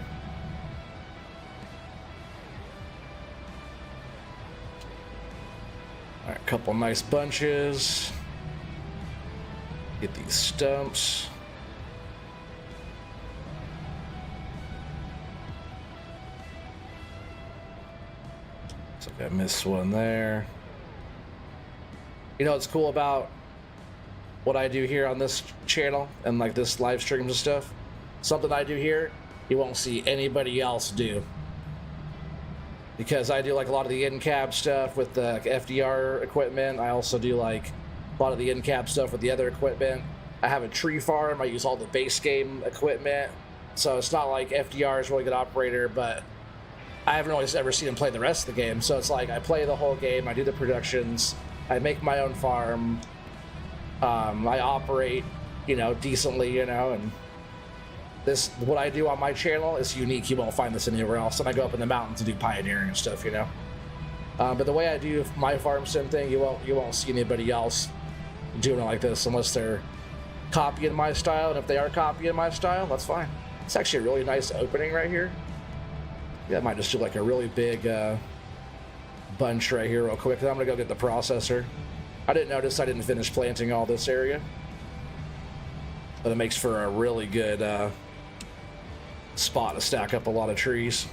S1: All right, a couple nice bunches. Get these stumps. Looks like I missed one there. You know what's cool about what I do here on this channel and like this live streams and stuff? Something I do here, you won't see anybody else do. Because I do like a lot of the in-cab stuff with the FDR equipment. I also do like a lot of the in-cab stuff with the other equipment. I have a tree farm. I use all the base game equipment. So it's not like FDR is a really good operator, but I haven't really ever seen him play the rest of the game. So it's like I play the whole game, I do the productions, I make my own farm, I operate, you know, decently, you know, and this, what I do on my channel is unique. You won't find this anywhere else. And I go up in the mountains and do pioneering and stuff, you know. But the way I do my farm sim thing, you won't see anybody else doing it like this unless they're copying my style. And if they are copying my style, that's fine. It's actually a really nice opening right here. Yeah, I might just do like a really big bunch right here real quick. I'm gonna go get the processor. I didn't notice I didn't finish planting all this area, but it makes for a really good spot to stack up a lot of trees.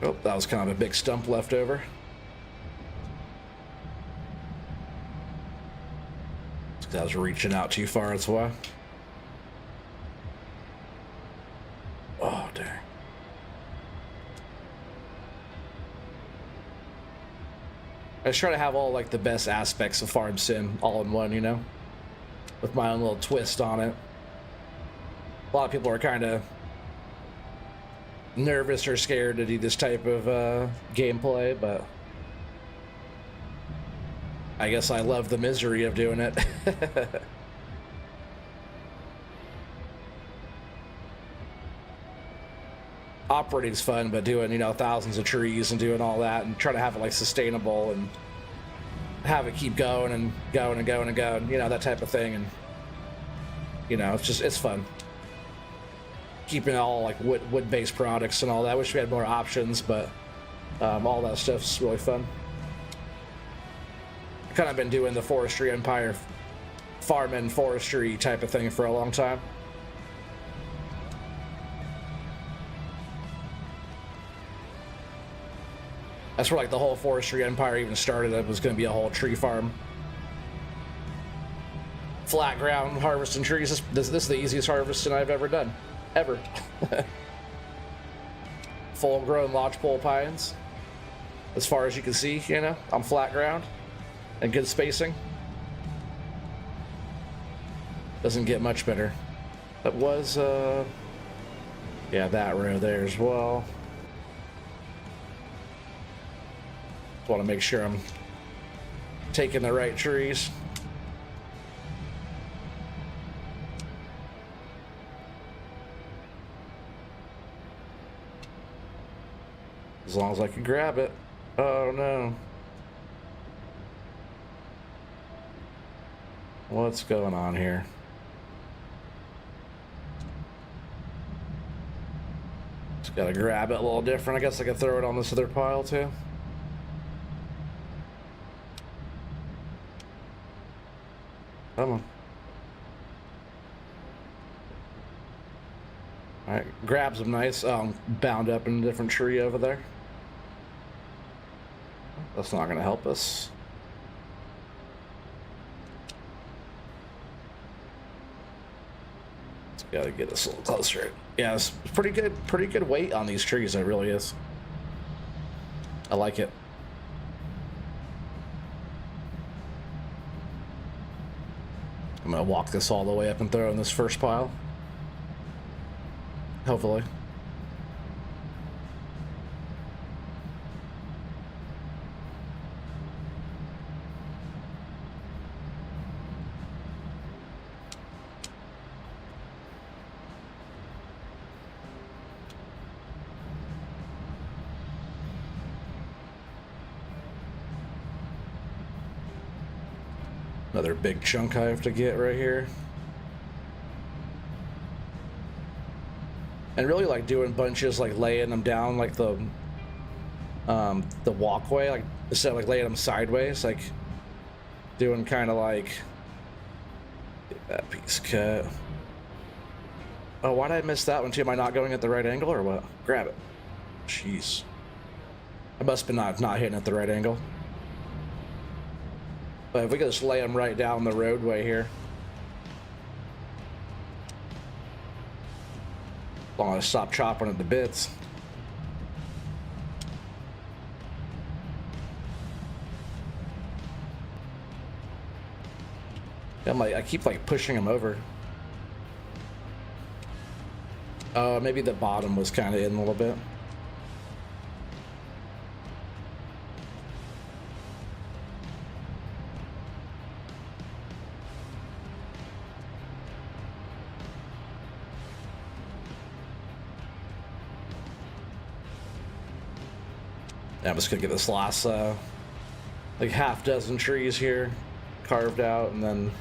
S1: Oh, that was kind of a big stump left over. I was reaching out too far, that's why. Oh, dang. I just try to have all like the best aspects of farm sim all in one, you know, with my own little twist on it. A lot of people are kind of nervous or scared to do this type of gameplay, but I guess I love the misery of doing it. Operating's fun, but doing, you know, thousands of trees and doing all that and trying to have it like sustainable and have it keep going and going and going and going, you know, that type of thing. And you know, it's fun keeping it all like wood-based products and all that. I wish we had more options, but all that stuff's really fun. Kind of been doing the Forestry Empire farm and forestry type of thing for a long time. That's where like the whole Forestry Empire even started. It was going to be a whole tree farm, flat ground harvesting trees. This is the easiest harvesting I've ever done, ever. Full grown lodgepole pines, as far as you can see, you know, on flat ground and good spacing. Doesn't get much better. That was yeah, that row there as well. Want to make sure I'm taking the right trees. As long as I can grab it. Oh no. What's going on here? Just gotta grab it a little different. I guess I could throw it on this other pile too. Come on. Alright, grabs them nice. Bound up in a different tree over there. That's not going to help us. It's got to get us a little closer. Yeah, it's pretty good weight on these trees. It really is. I like it. I'm gonna walk this all the way up and throw in this first pile. Hopefully. Another big chunk I have to get right here. And really like doing bunches, like laying them down like the walkway, like instead of like laying them sideways, like doing kind of like, get that piece cut. Oh, why did I miss that one too? Am I not going at the right angle or what? Grab it. Jeez. I must have been not hitting at the right angle. But if we could just lay them right down the roadway here. As long as I stop chopping it to bits. I keep like pushing them over. Maybe the bottom was kind of in a little bit. I'm just gonna get this last like half dozen trees here carved out, and then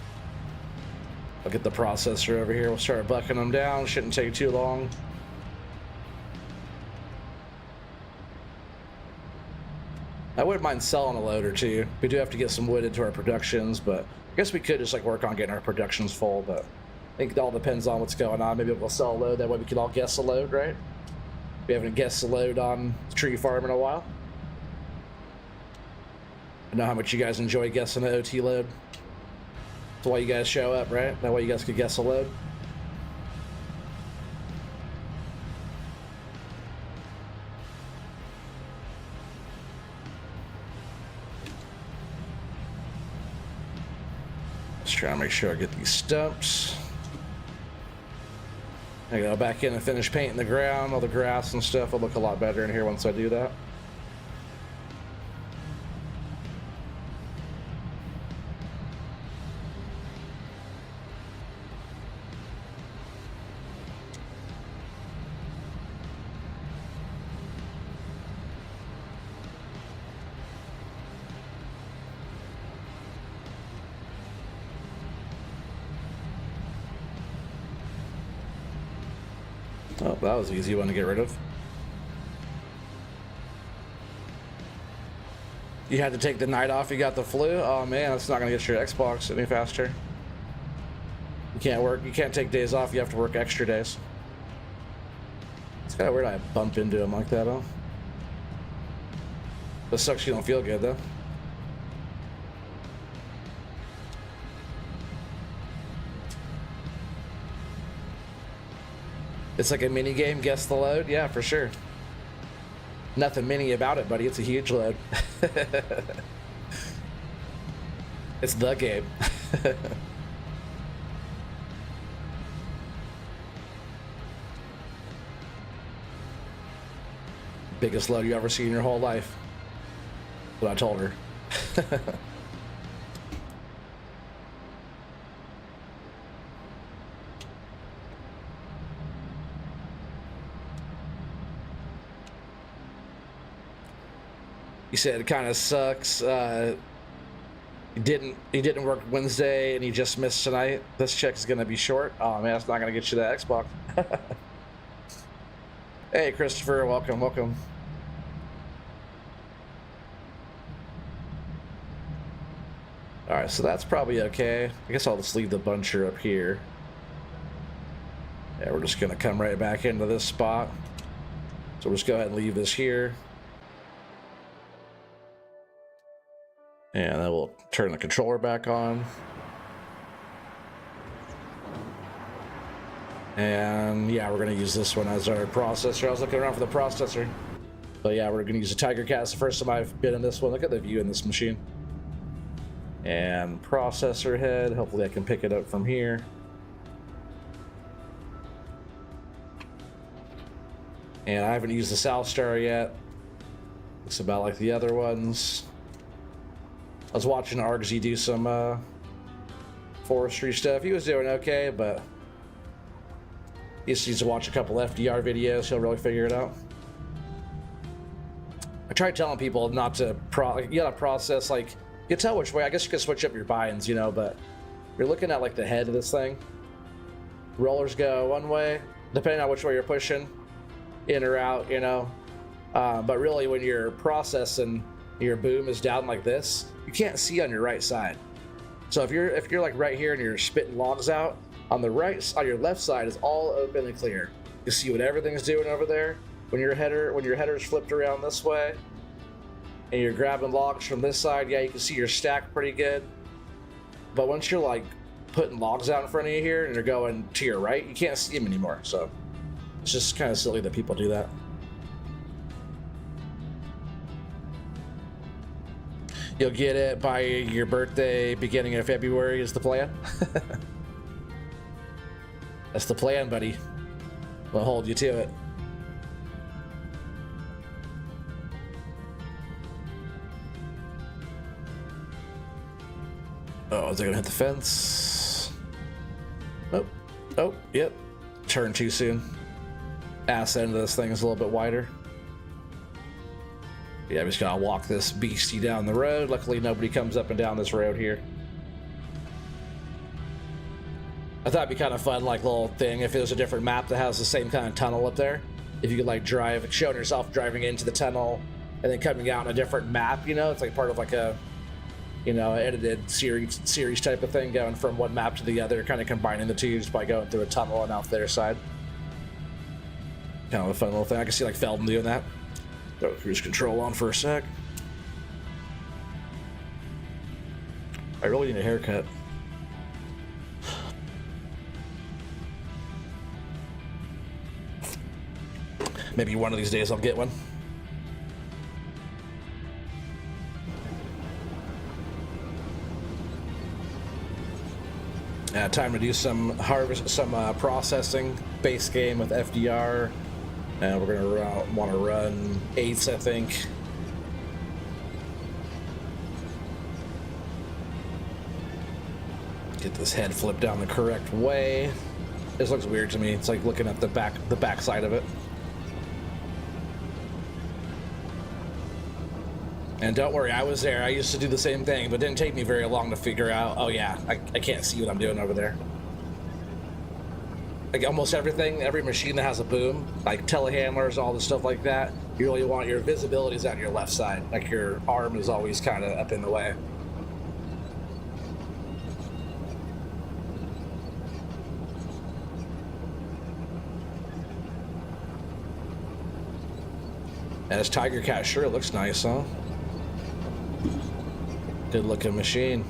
S1: I'll get the processor over here. We'll start bucking them down. Shouldn't take too long. I wouldn't mind selling a load or two. We do have to get some wood into our productions, but I guess we could just like work on getting our productions full, but I think it all depends on what's going on. Maybe we'll sell a load, that way we can all guess a load, right? We haven't guessed a load on tree farm in a while. I know how much you guys enjoy guessing an OT load. That's why you guys show up, right? That way you guys could guess a load. Just trying to make sure I get these stumps. I go back in and finish painting the ground. All the grass and stuff will look a lot better in here once I do that. Oh, that was an easy one to get rid of. You had to take the night off, you got the flu? Oh man, that's not gonna get your Xbox any faster. You can't work, you can't take days off, you have to work extra days. It's kind of weird I bump into him like that, huh? It sucks you don't feel good though. It's like a mini game, guess the load? Yeah, for sure. Nothing mini about it, buddy. It's a huge load. It's the game. Biggest load you ever seen in your whole life. What I told her. He said it kind of sucks. He didn't work Wednesday and he just missed tonight. This check is gonna be short. Oh man, it's not gonna get you that Xbox. Hey Christopher, welcome, welcome. All right, so that's probably okay. I guess I'll just leave the buncher up here. Yeah, we're just gonna come right back into this spot. So we'll just go ahead and leave this here. And then we'll turn the controller back on. And yeah, we're gonna use this one as our processor. I was looking around for the processor. But yeah, we're gonna use a Tiger Cat. It's the first time I've been in this one. Look at the view in this machine. And processor head, hopefully I can pick it up from here. And I haven't used the South Star yet. Looks about like the other ones. I was watching Argsy do some forestry stuff. He was doing okay, but he just needs to watch a couple FDR videos. He'll really figure it out. I tried telling people not to you gotta process, like, you can tell which way. I guess you can switch up your buy-ins, you know, but you're looking at like the head of this thing. Rollers go one way, depending on which way you're pushing, in or out, you know. But really, when you're processing, your boom is down like this, you can't see on your right side. So if you're like right here and you're spitting logs out, on the right, on your left side is all open and clear. You see what everything's doing over there. When your header's flipped around this way, and you're grabbing logs from this side, yeah, you can see your stack pretty good. But once you're like putting logs out in front of you here and you're going to your right, you can't see them anymore. So it's just kind of silly that people do that. You'll get it by your birthday, beginning of February is the plan. That's the plan, buddy. We'll hold you to it. Oh, is it gonna hit the fence? Oh, oh, yep. Turn too soon. Ass end of this thing is a little bit wider. Yeah, I'm just gonna walk this beastie down the road. Luckily, nobody comes up and down this road here. I thought it'd be kind of fun, like little thing, if it was a different map that has the same kind of tunnel up there. If you could like drive, showing yourself driving into the tunnel and then coming out on a different map, you know, it's like part of like a, you know, edited series type of thing, going from one map to the other, kind of combining the two just by going through a tunnel and out their side. Kind of a fun little thing. I can see like Feldon doing that. Throw cruise control on for a sec. I really need a haircut. Maybe one of these days I'll get one. Time to do some processing base game with FDR, and we're gonna want to run 8s, I think. Get this head flipped down the correct way. This looks weird to me. It's like looking at the back side of it. And don't worry, I was there. I used to do the same thing, but it didn't take me very long to figure out, oh yeah, I can't see what I'm doing over there. Like almost everything, every machine that has a boom, like telehandlers, all the stuff like that, you really want your visibility is on your left side. Like your arm is always kind of up in the way. And this Tiger Cat sure looks nice, huh? Good looking machine.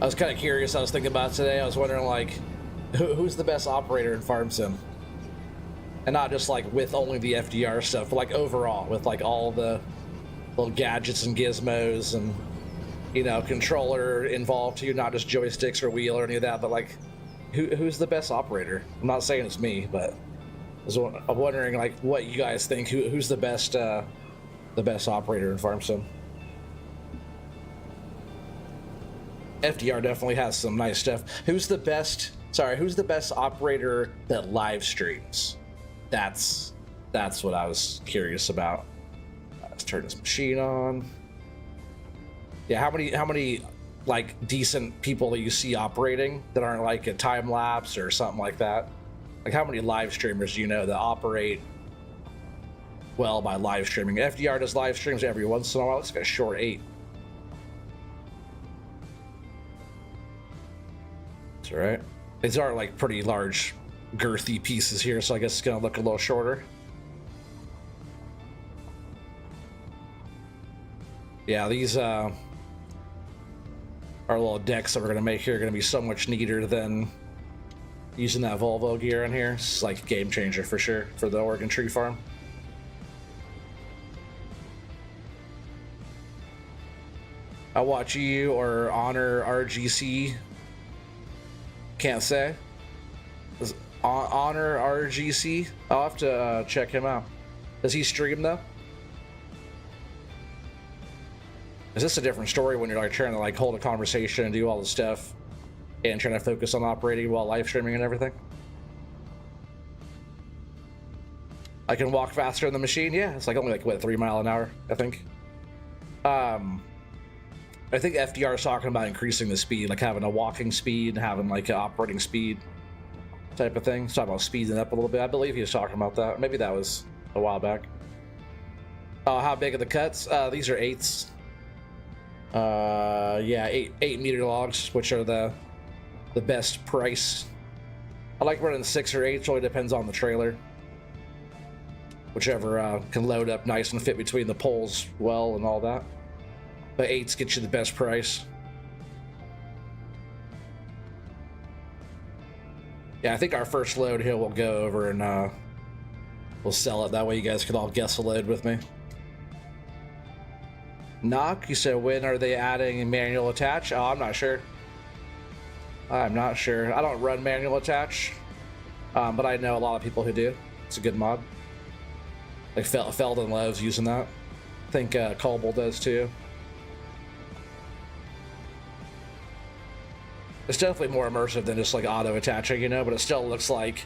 S1: I was kind of curious. I was thinking about today. I was wondering, like, who's the best operator in Farm Sim? And not just like with only the FDR stuff, but like overall with like all the little gadgets and gizmos and, you know, controller involved too, not just joysticks or wheel or any of that, but like who's the best operator? I'm not saying it's me, but I'm wondering like what you guys think. Who's the best operator in Farm Sim? FDR definitely has some nice stuff. Who's the best operator that live streams? That's what I was curious about. Let's turn this machine on. Yeah, how many like decent people that you see operating that aren't like a time lapse or something like that? Like how many live streamers do you know that operate well by live streaming? FDR does live streams every once in a while. It's got a short 8. That's all right. These are like pretty large, girthy pieces here, so I guess it's gonna look a little shorter. Yeah, these our little decks that we're gonna make here are gonna be so much neater than using that Volvo gear in here. It's like a game changer for sure for the Oregon tree farm. I'll watch you or Honor RGC. Can't say. Honor RGC. I'll have to check him out. Does he stream though? Is this a different story when you're like trying to like hold a conversation and do all the stuff and trying to focus on operating while live streaming and everything? I can walk faster in the machine. Yeah, it's like only like what, 3 miles an hour, I think. I think FDR is talking about increasing the speed, like having a walking speed and having like an operating speed type of thing. He's talking about speeding up a little bit. I believe he was talking about that. Maybe that was a while back. How big are the cuts? These are 8s. Yeah, 8 meter logs, which are the best price. I like running 6 or 8. Really depends on the trailer. Whichever can load up nice and fit between the poles well and all that. But 8s get you the best price. Yeah, I think our first load here will go over and we'll sell it. That way you guys can all guess a load with me. Knock, you said when are they adding manual attach? Oh, I'm not sure. I'm not sure. I don't run manual attach, but I know a lot of people who do. It's a good mod. Like Feldon loves using that. I think Colbull does too. It's definitely more immersive than just like auto attaching, you know, but it still looks like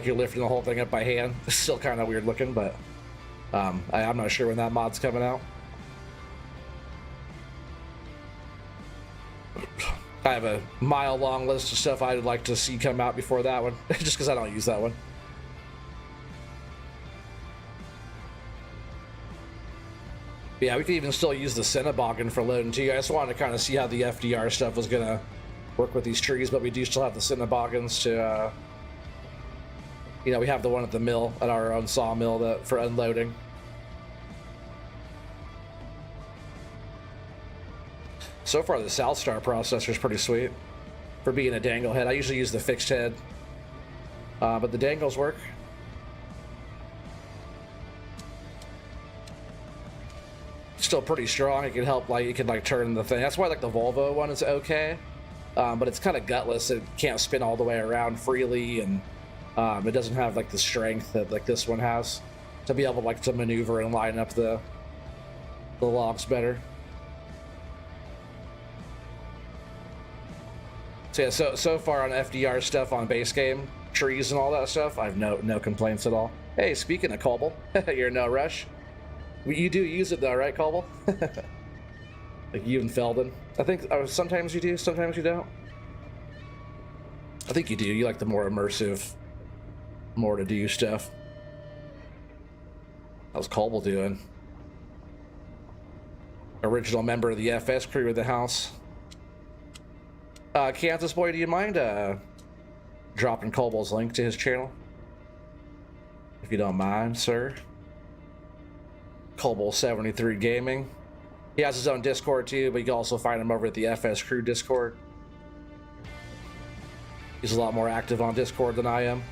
S1: you're lifting the whole thing up by hand. It's still kind of weird looking, but I'm not sure when that mod's coming out. I have a mile-long list of stuff I'd like to see come out before that one, just because I don't use that one. But yeah, we could even still use the Cinnaboggan for loading too. I just wanted to kind of see how the FDR stuff was gonna work with these trees, but we do still have the Cinnaboggans to, you know, we have the one at the mill, at our own sawmill for unloading. So far, the Southstar processor is pretty sweet for being a dangle head. I usually use the fixed head, but the dangles work. Still pretty strong. It can help, like, it can like turn the thing. That's why like the Volvo one is okay, but it's kind of gutless. It can't spin all the way around freely, and it doesn't have like the strength that like this one has to be able like to maneuver and line up the logs better. So yeah, so far on FDR stuff on base game, trees and all that stuff, I have no complaints at all. Hey, speaking of Colbull, you're in no rush. You do use it though, right, Colbull? Like you and Feldon. I think sometimes you do, sometimes you don't. I think you do. You like the more immersive, more to do stuff. How's Colbull doing? Original member of the FS crew of the house. Kansas boy, do you mind dropping Colbull's link to his channel? If you don't mind, sir. Colbull73 Gaming. He has his own Discord too, but you can also find him over at the FS Crew Discord. He's a lot more active on Discord than I am.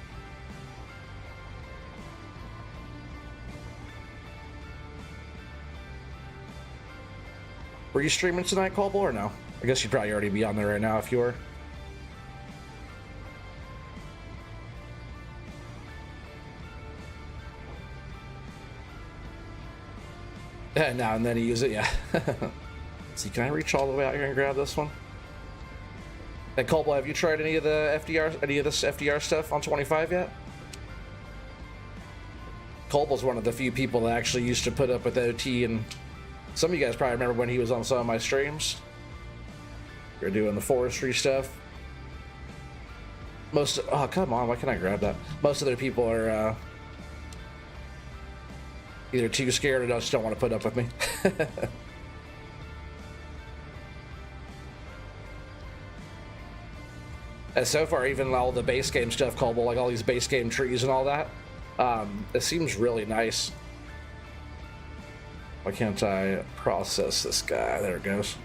S1: Were you streaming tonight, Colbull, or no? I guess you'd probably already be on there right now if you were. Now and then you use it, yeah. See, can I reach all the way out here and grab this one? Hey, Colbull, have you tried any of this FDR stuff on 25 yet? Colbull's one of the few people that actually used to put up with OT, and some of you guys probably remember when he was on some of my streams. You're doing the forestry stuff. Oh, come on, why can't I grab that? Most of their people are either too scared or just don't want to put up with me. And so far, even all the base game stuff, Colbull, like all these base game trees and all that, it seems really nice. Why can't I process this guy? There it goes.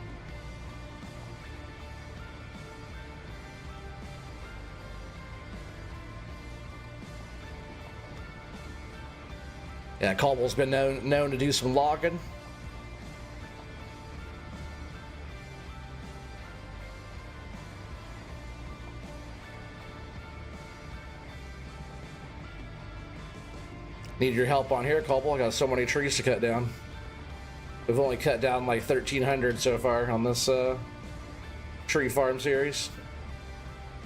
S1: Yeah, Colbull's been known to do some logging. Need your help on here, Colbull. I got so many trees to cut down. We've only cut down like 1,300 so far on this tree farm series.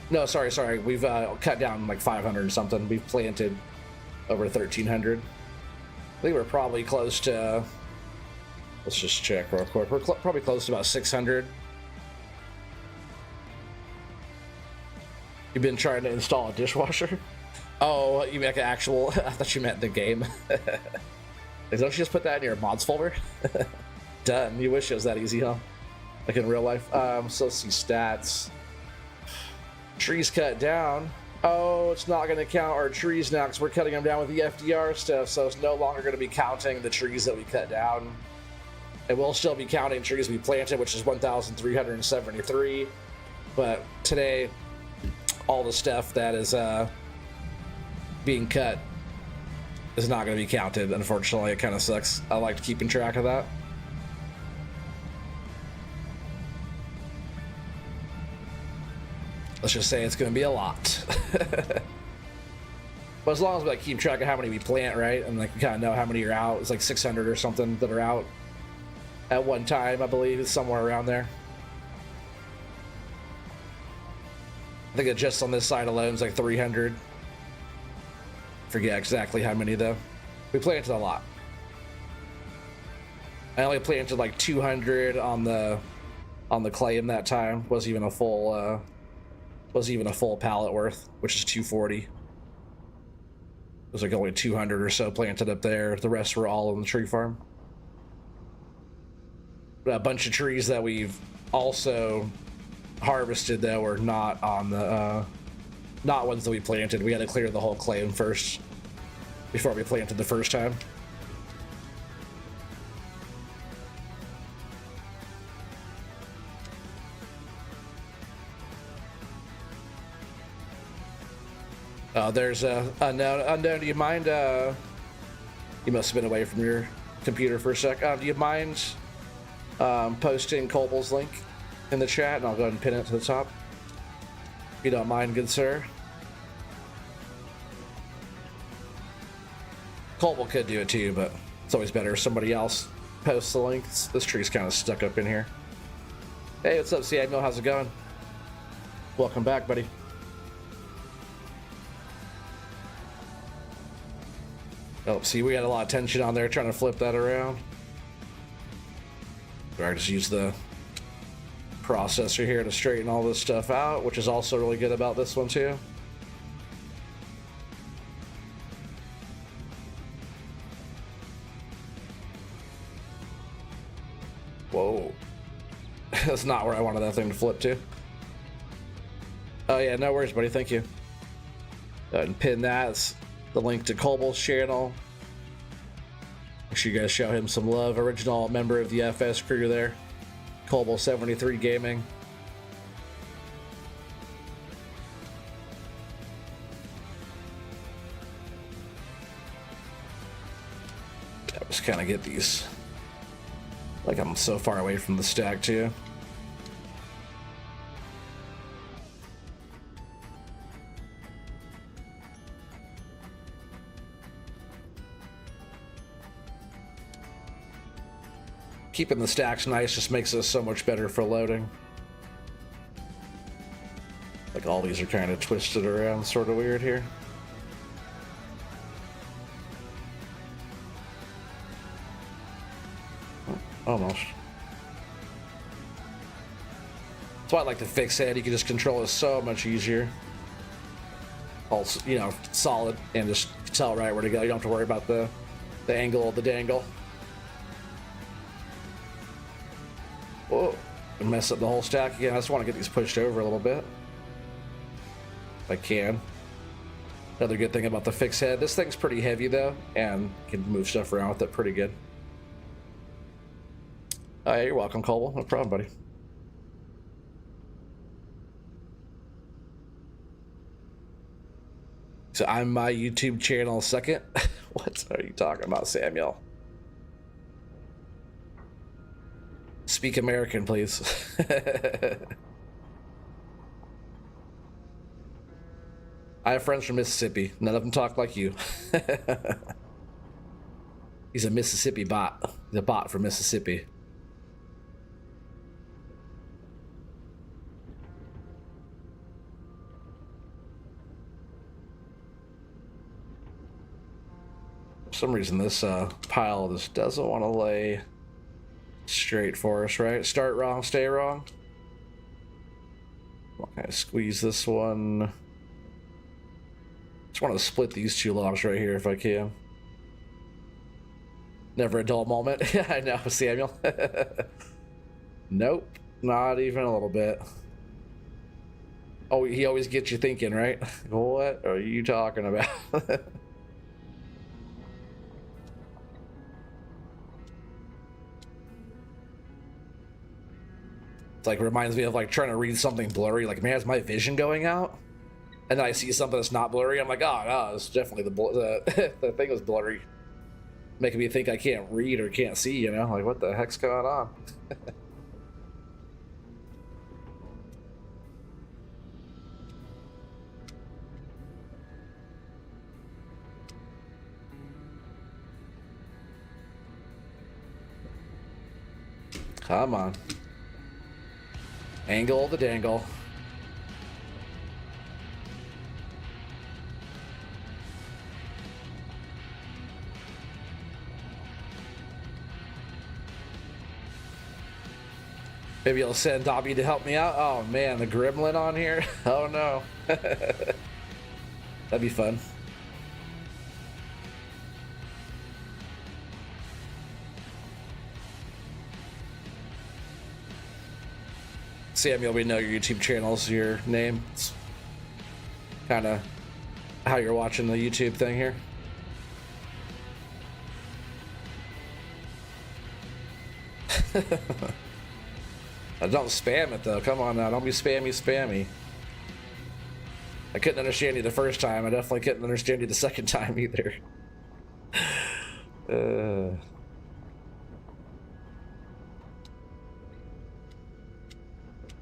S1: No, sorry. We've cut down like 500 or something. We've planted over 1,300. I think we're probably close to, let's just check real quick. We're probably close to about 600. You've been trying to install a dishwasher? Oh, you mean like an actual, I thought you meant the game. Like, don't you just put that in your mods folder? Done. You wish it was that easy, huh? Like in real life. So let's see stats. Trees cut down. Oh, it's not going to count our trees now because we're cutting them down with the FDR stuff, so it's no longer going to be counting the trees that we cut down. It will still be counting trees we planted, which is 1,373. But today, all the stuff that is being cut is not going to be counted, unfortunately. It kind of sucks. I liked keeping track of that. Let's just say it's going to be a lot. But as long as we like keep track of how many we plant, right, and like we kind of know how many are out, it's like 600 or something that are out at one time, I believe. It's somewhere around there. I think that just on this side alone is like 300. Forget exactly how many though. We planted a lot. I only planted like 200 on the claim that time. Wasn't even a full pallet worth, which is 240. It was like only 200 or so planted up there. The rest were all on the tree farm. A bunch of trees that we've also harvested though are not on the not ones that we planted. We had to clear the whole claim first before we planted the first time. There's a unknown. Do you mind? You must have been away from your computer for a sec. Do you mind posting Colble's link in the chat, and I'll go ahead and pin it to the top. If you don't mind, good sir. Colble could do it too, but it's always better if somebody else posts the links. This tree's kind of stuck up in here. Hey, what's up, Samuel? How's it going? Welcome back, buddy. Oh, see, we had a lot of tension on there trying to flip that around. I just use the processor here to straighten all this stuff out, which is also really good about this one too. Whoa. That's not where I wanted that thing to flip to. Oh yeah, no worries, buddy. Thank you. Go ahead and pin that. It's the link to Colble's channel. Make sure you guys show him some love. Original member of the FS crew there. Colble 73 Gaming. I just kind of get these. Like I'm so far away from the stack too. Keeping the stacks nice just makes us so much better for loading. Like all these are kind of twisted around, sort of weird here. Almost. That's why I like the fixed head. You can just control it so much easier. All, you know, solid, and just tell right where to go. You don't have to worry about the angle of the dangle. Whoa, mess up the whole stack again. I just want to get these pushed over a little bit. If I can. Another good thing about the fixed head, this thing's pretty heavy though, and can move stuff around with it pretty good. Oh, yeah, you're welcome, Colble. No problem, buddy. So I'm my YouTube channel second. What are you talking about, Samuel? Speak American, please. I have friends from Mississippi. None of them talk like you. He's a Mississippi bot. He's a bot from Mississippi. For some reason, this pile just doesn't want to lay straight for us, right? Start wrong, stay wrong. Okay, squeeze this one. Just want to split these two logs right here if I can. Never a dull moment. Yeah, I know, Samuel. Nope, not even a little bit. Oh, he always gets you thinking, right? What are you talking about? It's like reminds me of like trying to read something blurry. Like, man, is my vision going out? And then I see something that's not blurry. I'm like, oh no, it's definitely the thing was blurry, making me think I can't read or can't see. You know, like what the heck's going on? Come on. Angle the dangle. Maybe I'll send Dobby to help me out. Oh man, the gremlin on here. Oh no. That'd be fun. Samuel, we know your YouTube channel's your name. It's kind of how you're watching the YouTube thing here. Don't spam it though. Come on now, don't be spammy. I couldn't understand you the first time. I definitely couldn't understand you the second time either.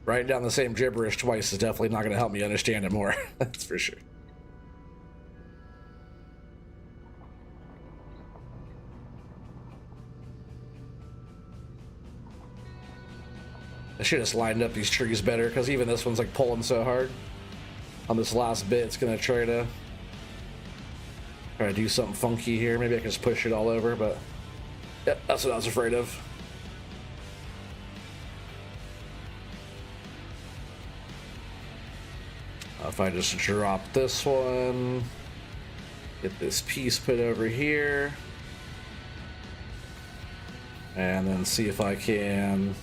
S1: Writing down the same gibberish twice is definitely not going to help me understand it more. That's for sure. I should have lined up these trees better, because even this one's like pulling so hard. On this last bit, it's going to try to do something funky here. Maybe I can just push it all over, but yeah, that's what I was afraid of. If I just drop this one, get this piece put over here, and then see if I can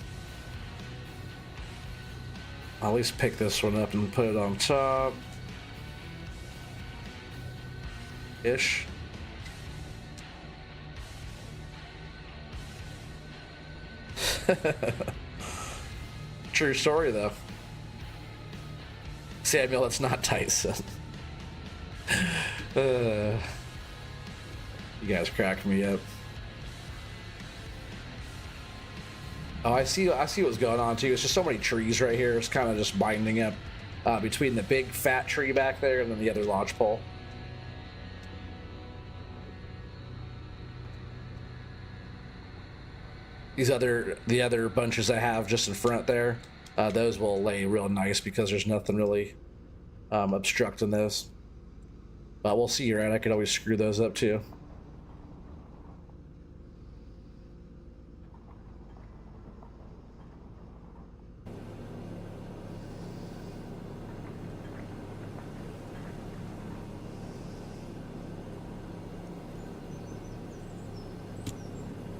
S1: at least pick this one up and put it on top. Ish. True story though. Samuel, it's not Tyson. You guys cracked me up. Oh, I see what's going on too. It's just so many trees right here. It's kind of just binding up between the big fat tree back there and then the other lodgepole. The other bunches I have just in front there, those will lay real nice because there's nothing really obstructing those. But we'll see, right? I could always screw those up too.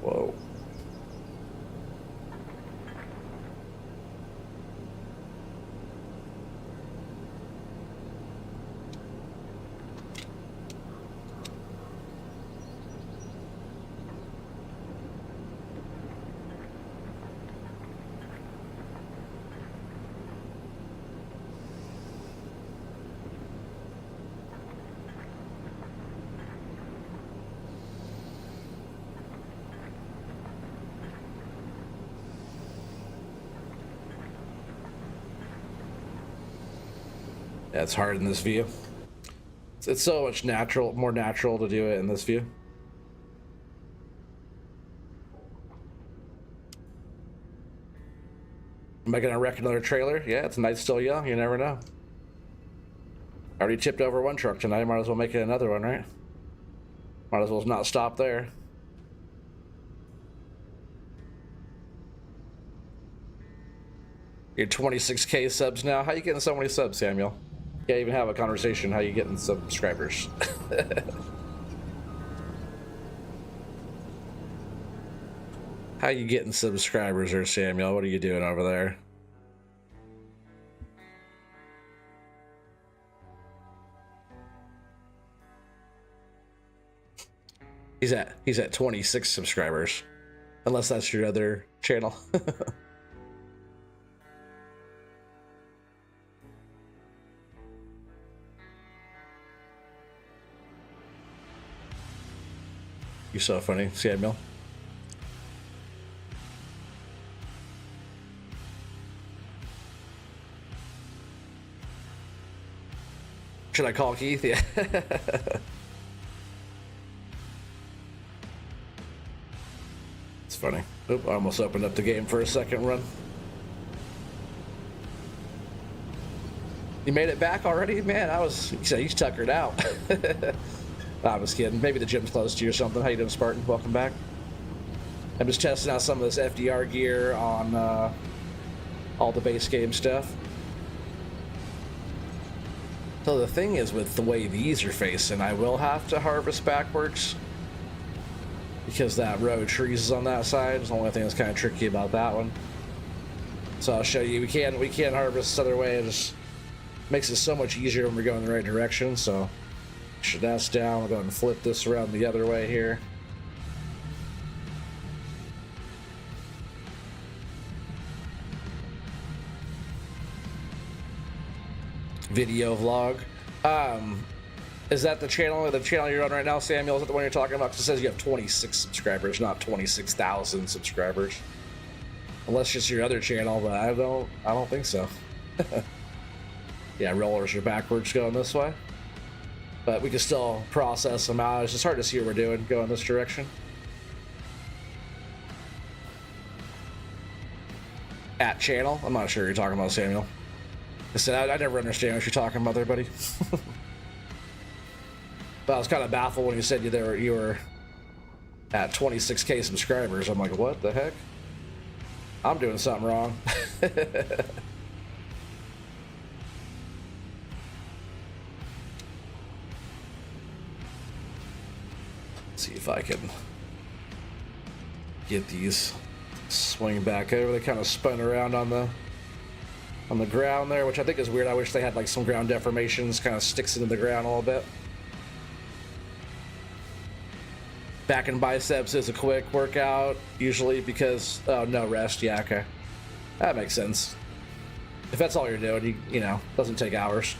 S1: Whoa. Yeah, it's hard in this view. It's so much more natural to do it in this view. Am I gonna wreck another trailer? Yeah, it's night's still young, you never know. I already tipped over one truck tonight, might as well make it another one, right? Might as well not stop there. You're 26K subs now? How you getting so many subs, Samuel? Can't even have a conversation. How you getting subscribers? How you getting subscribers there, Samuel? What are you doing over there? He's at 26 subscribers. Unless that's your other channel. You're so funny, Samuel. Should I call Keith? Yeah. It's funny. Oop, I almost opened up the game for a second run. You made it back already? Man, he's tuckered out. I was kidding. Maybe the gym's close to you or something. How you doing, Spartan? Welcome back. I'm just testing out some of this FDR gear on all the base game stuff. So the thing is, with the way these are facing, I will have to harvest backwards because that row of trees is on that side. It's the only thing that's kind of tricky about that one. So I'll show you. We can harvest this other way. It just makes it so much easier when we're going the right direction. So should that's down. I'll go ahead and flip this around the other way here. Video vlog. Is that the channel you're on right now, Samuel? Is that the one you're talking about? 'Cause it says you have 26 subscribers, not 26,000 subscribers. Unless it's your other channel, but I don't think so. Yeah, rollers are backwards going this way. But we can still process them out. It's just hard to see what we're doing going this direction. At channel? I'm not sure what you're talking about, Samuel. I said, I never understand what you're talking about there, buddy. But I was kind of baffled when you said you were at 26K subscribers. I'm like, what the heck? I'm doing something wrong. See if I can get these swing back over. They kind of spun around on the ground there, which I think is weird. I wish they had like some ground deformations, kind of sticks into the ground a little bit. Back and biceps is a quick workout, usually because, oh, no rest. Yeah, okay. That makes sense. If that's all you're doing, you know, doesn't take hours.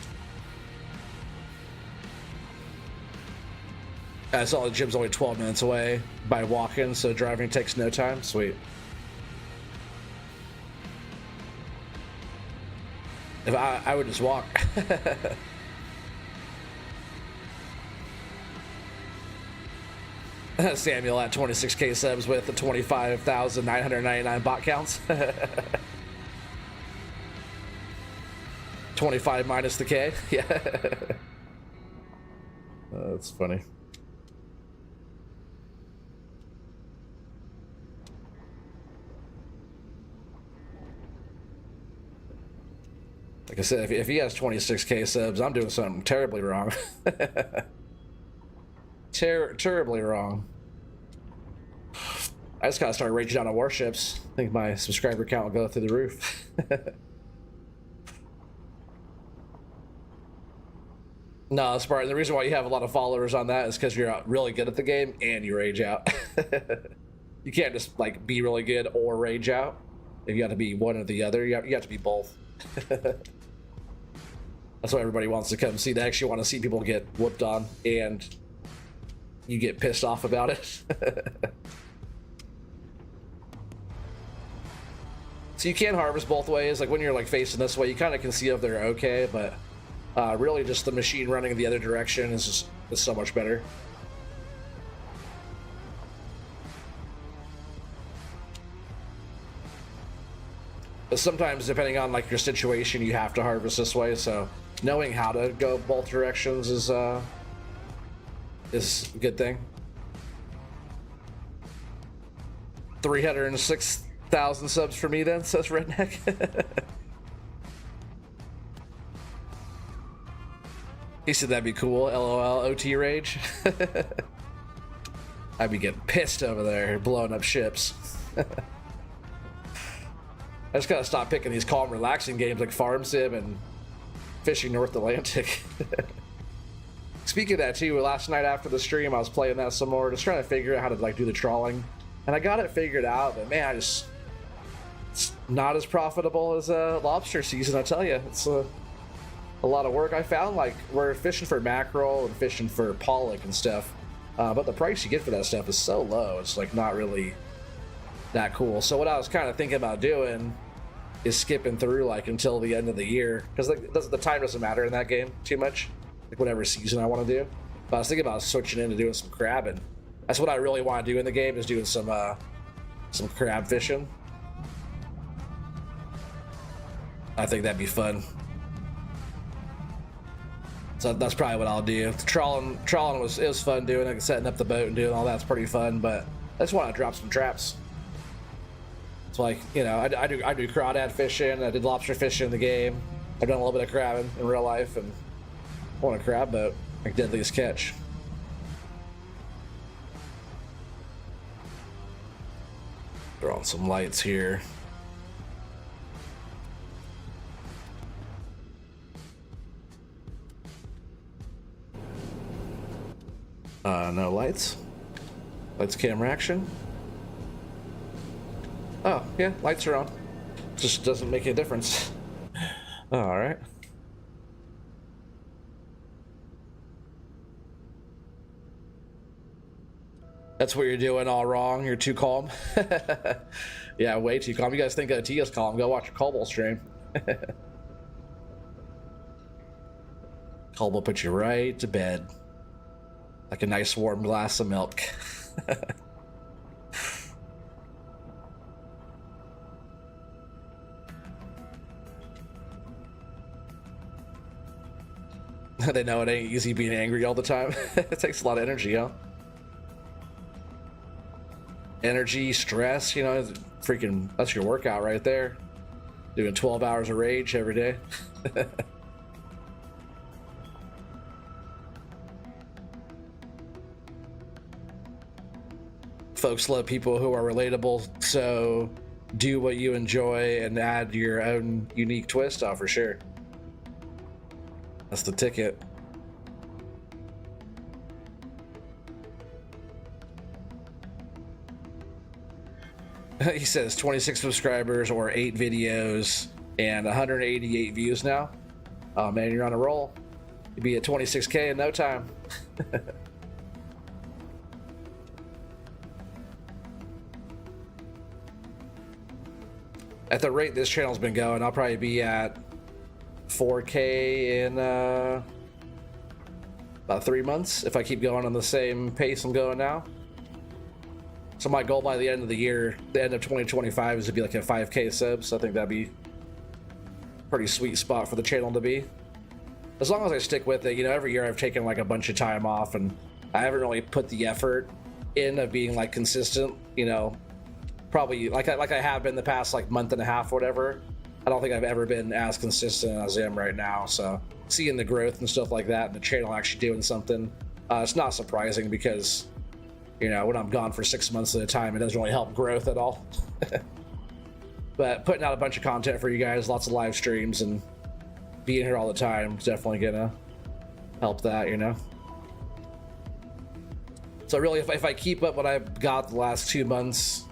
S1: I saw the gym's only 12 minutes away by walking, so driving takes no time. Sweet. If I would just walk. Samuel at 26K subs with the 25,999 bot counts. 25 minus the K. Yeah. That's funny. Like I said, if he has 26K subs, I'm doing something terribly wrong. Terribly wrong. I just gotta start raging down on warships. I think my subscriber count will go through the roof. No, Spartan, the reason why you have a lot of followers on that is because you're really good at the game and you rage out. You can't just like be really good or rage out. You got to be one or the other. You have to be both. That's why everybody wants to come see. They actually want to see people get whooped on and you get pissed off about it. So you can harvest both ways. Like when you're like facing this way, you kind of can see if they're okay, but really just the machine running in the other direction is so much better. But sometimes, depending on like your situation, you have to harvest this way. So knowing how to go both directions is a good thing. 306,000 subs for me then, says Redneck. He said that'd be cool. LOL, OT rage. I'd be getting pissed over there, blowing up ships. I just gotta stop picking these calm, relaxing games like Farm Sim and Fishing North Atlantic. Speaking of that too, last night after the stream, I was playing that some more, just trying to figure out how to like do the trawling, and I got it figured out. But man, it's not as profitable as lobster season. I tell you, it's a lot of work. I found like we're fishing for mackerel and fishing for pollock and stuff, but the price you get for that stuff is so low. It's like not really that cool. So what I was kind of thinking about doing is skipping through like until the end of the year, because like the time doesn't matter in that game too much, like whatever season I want to do. But I was thinking about switching into doing some crabbing. That's what I really want to do in the game, is doing some some crab fishing. I think that'd be fun. So that's probably what I'll do. Trawling it was fun doing it, setting up the boat and doing all that's pretty fun, but I just want to drop some traps. It's like, you know, I do crawdad fishing, I did lobster fishing in the game, I've done a little bit of crabbing in real life, and I want a crab boat, like deadliest catch. Throw on some lights here. No lights. Lights, camera, action. Oh, yeah, lights are on. Just doesn't make a difference. All right. That's what you're doing all wrong. You're too calm. Yeah, way too calm. You guys think Tia's calm? Go watch a Cobble stream. Cobble put you right to bed. Like a nice warm glass of milk. They know it ain't easy being angry all the time. It takes a lot of energy, huh? Energy, stress, you know, freaking, that's your workout right there. Doing 12 hours of rage every day. Folks love people who are relatable, so do what you enjoy and add your own unique twist. Oh, for sure. That's the ticket. He says 26 subscribers or 8 videos and 188 views now. Oh man, you're on a roll. You'd be at 26K in no time. At the rate this channel's been going, I'll probably be at 4K in about 3 months if I keep going on the same pace I'm going now. So my goal by the end of the year, the end of 2025, is to be like a 5K subs. So I think that'd be a pretty sweet spot for the channel to be. As long as I stick with it, you know, every year I've taken like a bunch of time off and I haven't really put the effort in of being like consistent, you know, probably like I have been the past like month and a half or whatever. I don't think I've ever been as consistent as I am right now. So seeing the growth and stuff like that and the channel actually doing something, it's not surprising because, you know, when I'm gone for 6 months at a time, it doesn't really help growth at all. But putting out a bunch of content for you guys, lots of live streams and being here all the time is definitely gonna help that, you know. So really, if I keep up what I've got the last 2 months,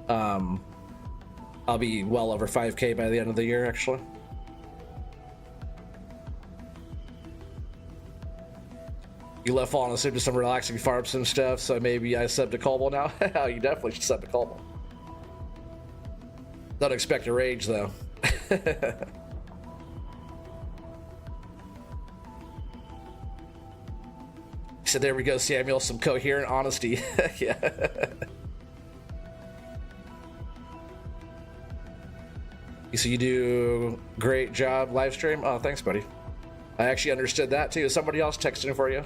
S1: I'll be well over 5K by the end of the year, actually. You left falling asleep to some relaxing farms and stuff, so maybe I sub to Cobble now. You definitely should sub to Cobble. Don't expect a rage, though. So there we go, Samuel, some coherent honesty. Yeah. So you do great job live stream. Oh, thanks, buddy. I actually understood that too. Somebody else texting for you.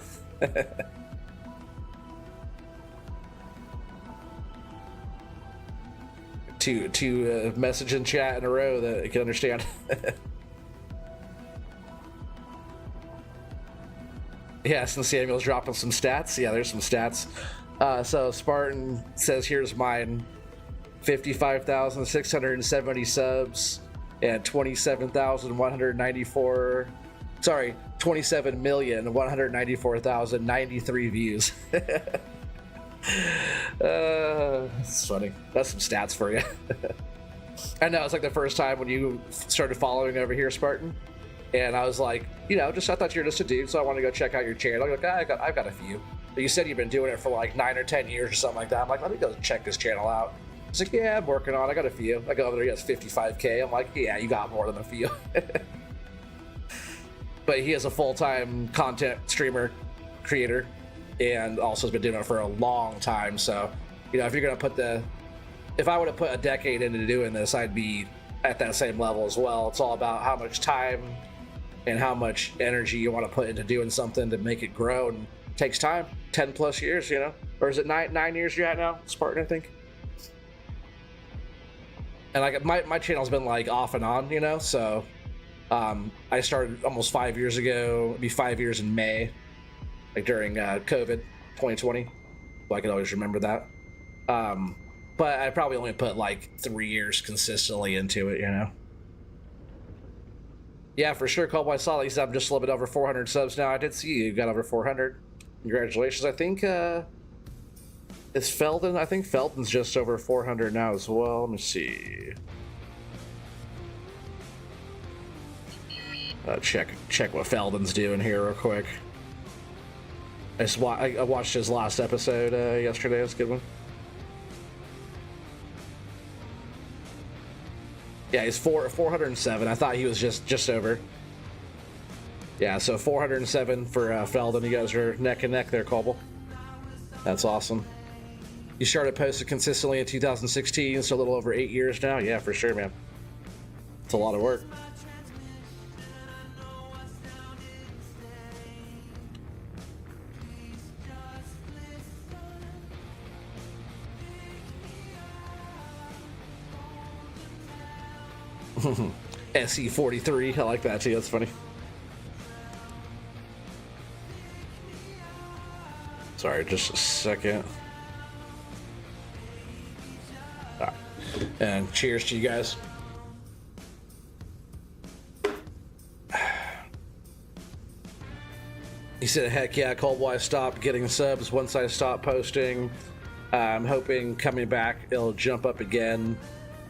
S1: two message and chat in a row that you can understand. Yeah, since Samuel's dropping some stats. Yeah, there's some stats. So Spartan says, here's mine. 55,670 subs and 27,194. Sorry, 27,194,093 views. It's funny. That's some stats for you. I know, it's like the first time when you started following over here, Spartan, and I was like, you know, just I thought you were just a dude, so I wanted to go check out your channel. Like, I've got a few. But you said you've been doing it for like 9 or 10 years or something like that. I'm like, let me go check this channel out. He's like, yeah, I'm working on it. I got a few. I go over there, he has 55K. I'm like, yeah, you got more than a few. But he is a full-time content streamer, creator, and also has been doing it for a long time. So, you know, if you're going to put the if I would have put a decade into doing this, I'd be at that same level as well. It's all about how much time and how much energy you want to put into doing something to make it grow, and it takes time. 10 plus years, you know, or is it nine years you're at now, Spartan, I think. And like my channel's been like off and on, you know, so I started almost 5 years ago. It'll be 5 years in May, like during COVID 2020. So I could always remember that. But I probably only put like 3 years consistently into it, you know. Yeah, for sure, Cobalt. I saw that I'm just a little bit over 400 subs now. I did see you got over 400. Congratulations. I think it's Felden. I think Felden's just over 400 now as well. Let me see. Check what Felden's doing here real quick. I watched his last episode yesterday. It's a good one. Yeah, he's 407. I thought he was just over. Yeah, so 407 for Felden. You guys are neck and neck there, Cobble. That's awesome. You started posting consistently in 2016, so a little over 8 years now. Yeah, for sure, man. It's a lot of work. SE43, I like that too, that's funny. Sorry, just a second. All right. And cheers to you guys. He said, heck yeah, Coldboy, I stopped getting subs once I stopped posting. I'm hoping coming back, it'll jump up again.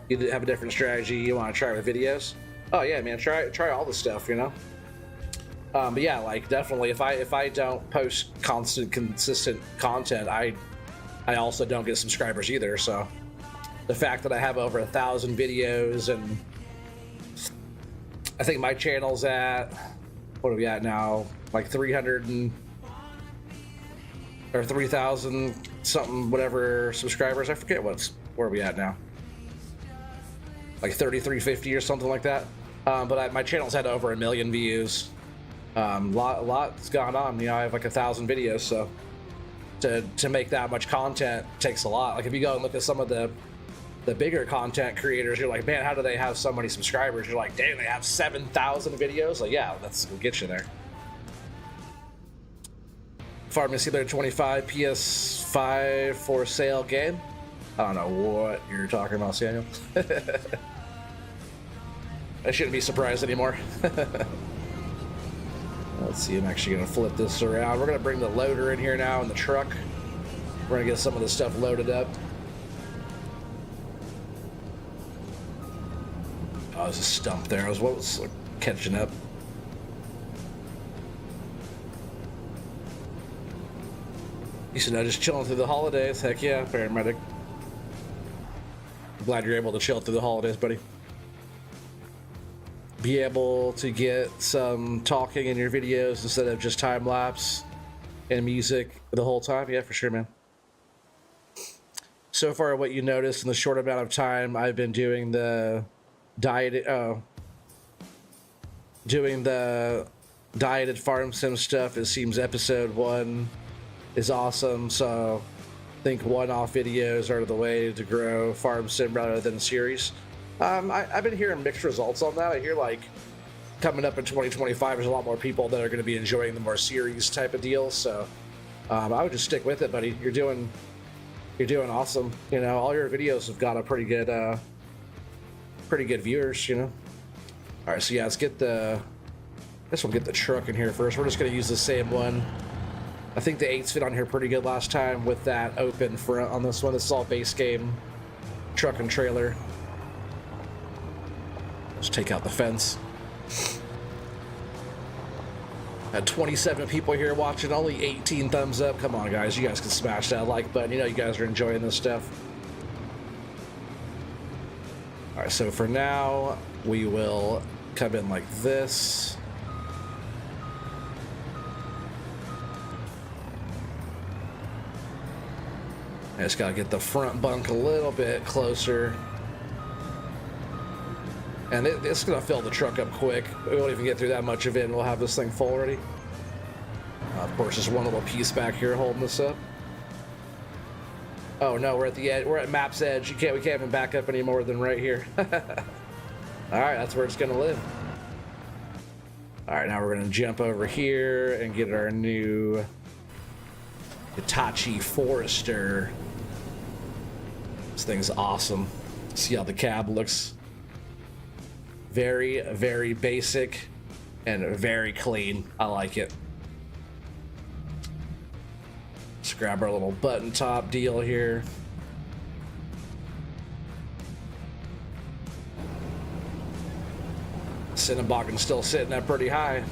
S1: You have a different strategy you want to try with videos. Oh yeah, man, try all the stuff, you know. But yeah, like definitely, if I don't post consistent content, I also don't get subscribers either. So the fact that I have over 1,000 videos, and I think my channel's at, what are we at now? Like 300 or 3,000 something, whatever subscribers. I forget where are we at now. Like 3,350 or something like that. But my channel's had over 1 million views. Lot's gone on. You know, I have like 1,000 videos, so to make that much content takes a lot. Like if you go and look at some of the bigger content creators, you're like, man, how do they have so many subscribers? You're like, damn, they have 7,000 videos. Like, yeah, we'll get you there. Farming Simulator 25 PS5 for sale game. I don't know what you're talking about, Samuel. I shouldn't be surprised anymore. Let's see, I'm actually going to flip this around. We're going to bring the loader in here now in the truck. We're going to get some of this stuff loaded up. Oh, there's a stump there. I was catching up. You said, no, just chilling through the holidays. Heck yeah, paramedic. Glad you're able to chill through the holidays, buddy. Be able to get some talking in your videos instead of just time lapse and music the whole time. Yeah, for sure, man. So far, what you noticed in the short amount of time I've been doing the dieted farm sim stuff, it seems episode 1 is awesome. So I think one-off videos are the way to grow farm sim rather than series. I've been hearing mixed results on that. I hear like coming up in 2025, there's a lot more people that are going to be enjoying the more series type of deals. So I would just stick with it, buddy. You're doing awesome. You know, all your videos have got a pretty good viewers. You know. All right, so yeah, let's get the. I guess we'll get the truck in here first. We're just going to use the same one. I think the 8s fit on here pretty good last time with that open front on this one. This is all base game truck and trailer. Let's take out the fence. Had 27 people here watching, only 18 thumbs up. Come on, guys. You guys can smash that like button. You know you guys are enjoying this stuff. All right, so for now, we will come in like this. I just gotta get the front bunk a little bit closer. And it's gonna fill the truck up quick. We won't even get through that much of it and we'll have this thing full already. Of course, there's one little piece back here holding this up. Oh no, we're at the edge. We're at map's edge. We can't even back up any more than right here. All right, that's where it's gonna live. All right, now we're gonna jump over here and get our new Hitachi Forester. This thing's awesome. See how the cab looks. Very, very basic and very clean. I like it. Let's grab our little button top deal here. Cinnaboggin's still sitting up pretty high.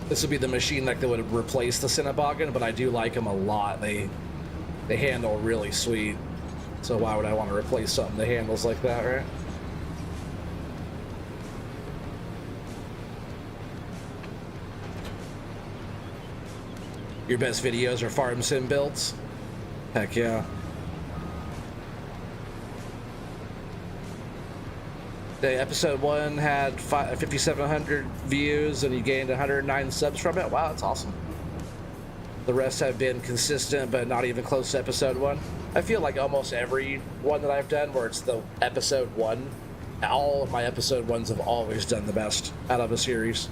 S1: This would be the machine that would replace the Cinnaboggin, but I do like them a lot. They handle really sweet. So why would I want to replace something that handles like that, right? Your best videos are farm sim builds? Heck yeah. The episode 1 had 5,700 views and you gained 109 subs from it. Wow, that's awesome. The rest have been consistent, but not even close to episode 1. I feel like almost every one that I've done where it's the episode 1, all of my episode 1s have always done the best out of a series.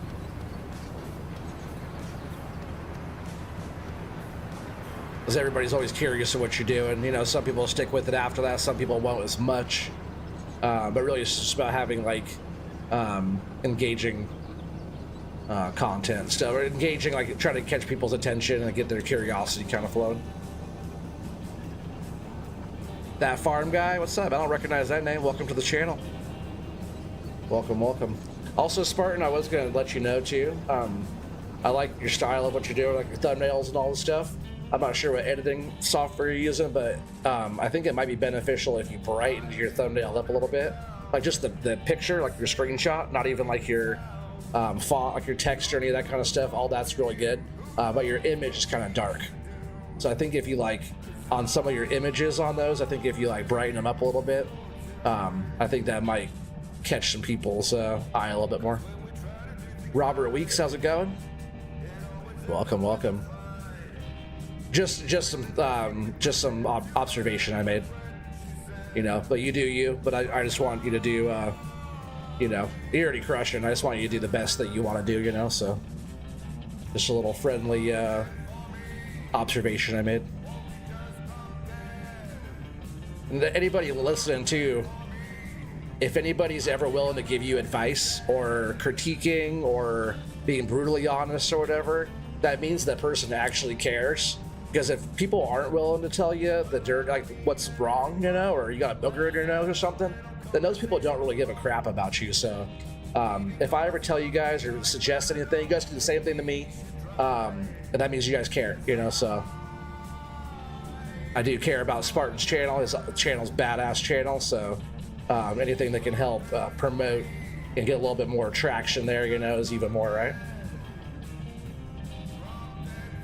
S1: Because everybody's always curious of what you're doing. You know, some people stick with it after that, some people won't as much. But really it's just about having like engaging content stuff, or engaging, like trying to catch people's attention and get their curiosity kind of flowing. That farm guy, what's up? I don't recognize that name. Welcome to the channel. Welcome, welcome. Also, Spartan, I was going to let you know too. I like your style of what you're doing, like your thumbnails and all this stuff. I'm not sure what editing software you're using, but I think it might be beneficial if you brighten your thumbnail up a little bit. Like just the picture, like your screenshot, not even like your font, like your text or any of that kind of stuff. All that's really good, but your image is kind of dark. So I think if you like, on some of your images on those, I think if you like brighten them up a little bit, I think that might catch some people's eye a little bit more. Robert Weeks, how's it going? Welcome, welcome. Just some observation I made, you know. But you do you. But I just want you to do, you know, you're already crushing. I just want you to do the best that you want to do, you know. So just a little friendly observation I made. And anybody listening too, if anybody's ever willing to give you advice or critiquing or being brutally honest or whatever, that means that person actually cares. Because if people aren't willing to tell you that they're like what's wrong, you know, or you got a booger in your nose or something, then those people don't really give a crap about you. So if I ever tell you guys or suggest anything, you guys can do the same thing to me, and that means you guys care, you know. So I do care about Spartan's channel. His channel's badass channel, so anything that can help promote and get a little bit more traction there, you know, is even more, right?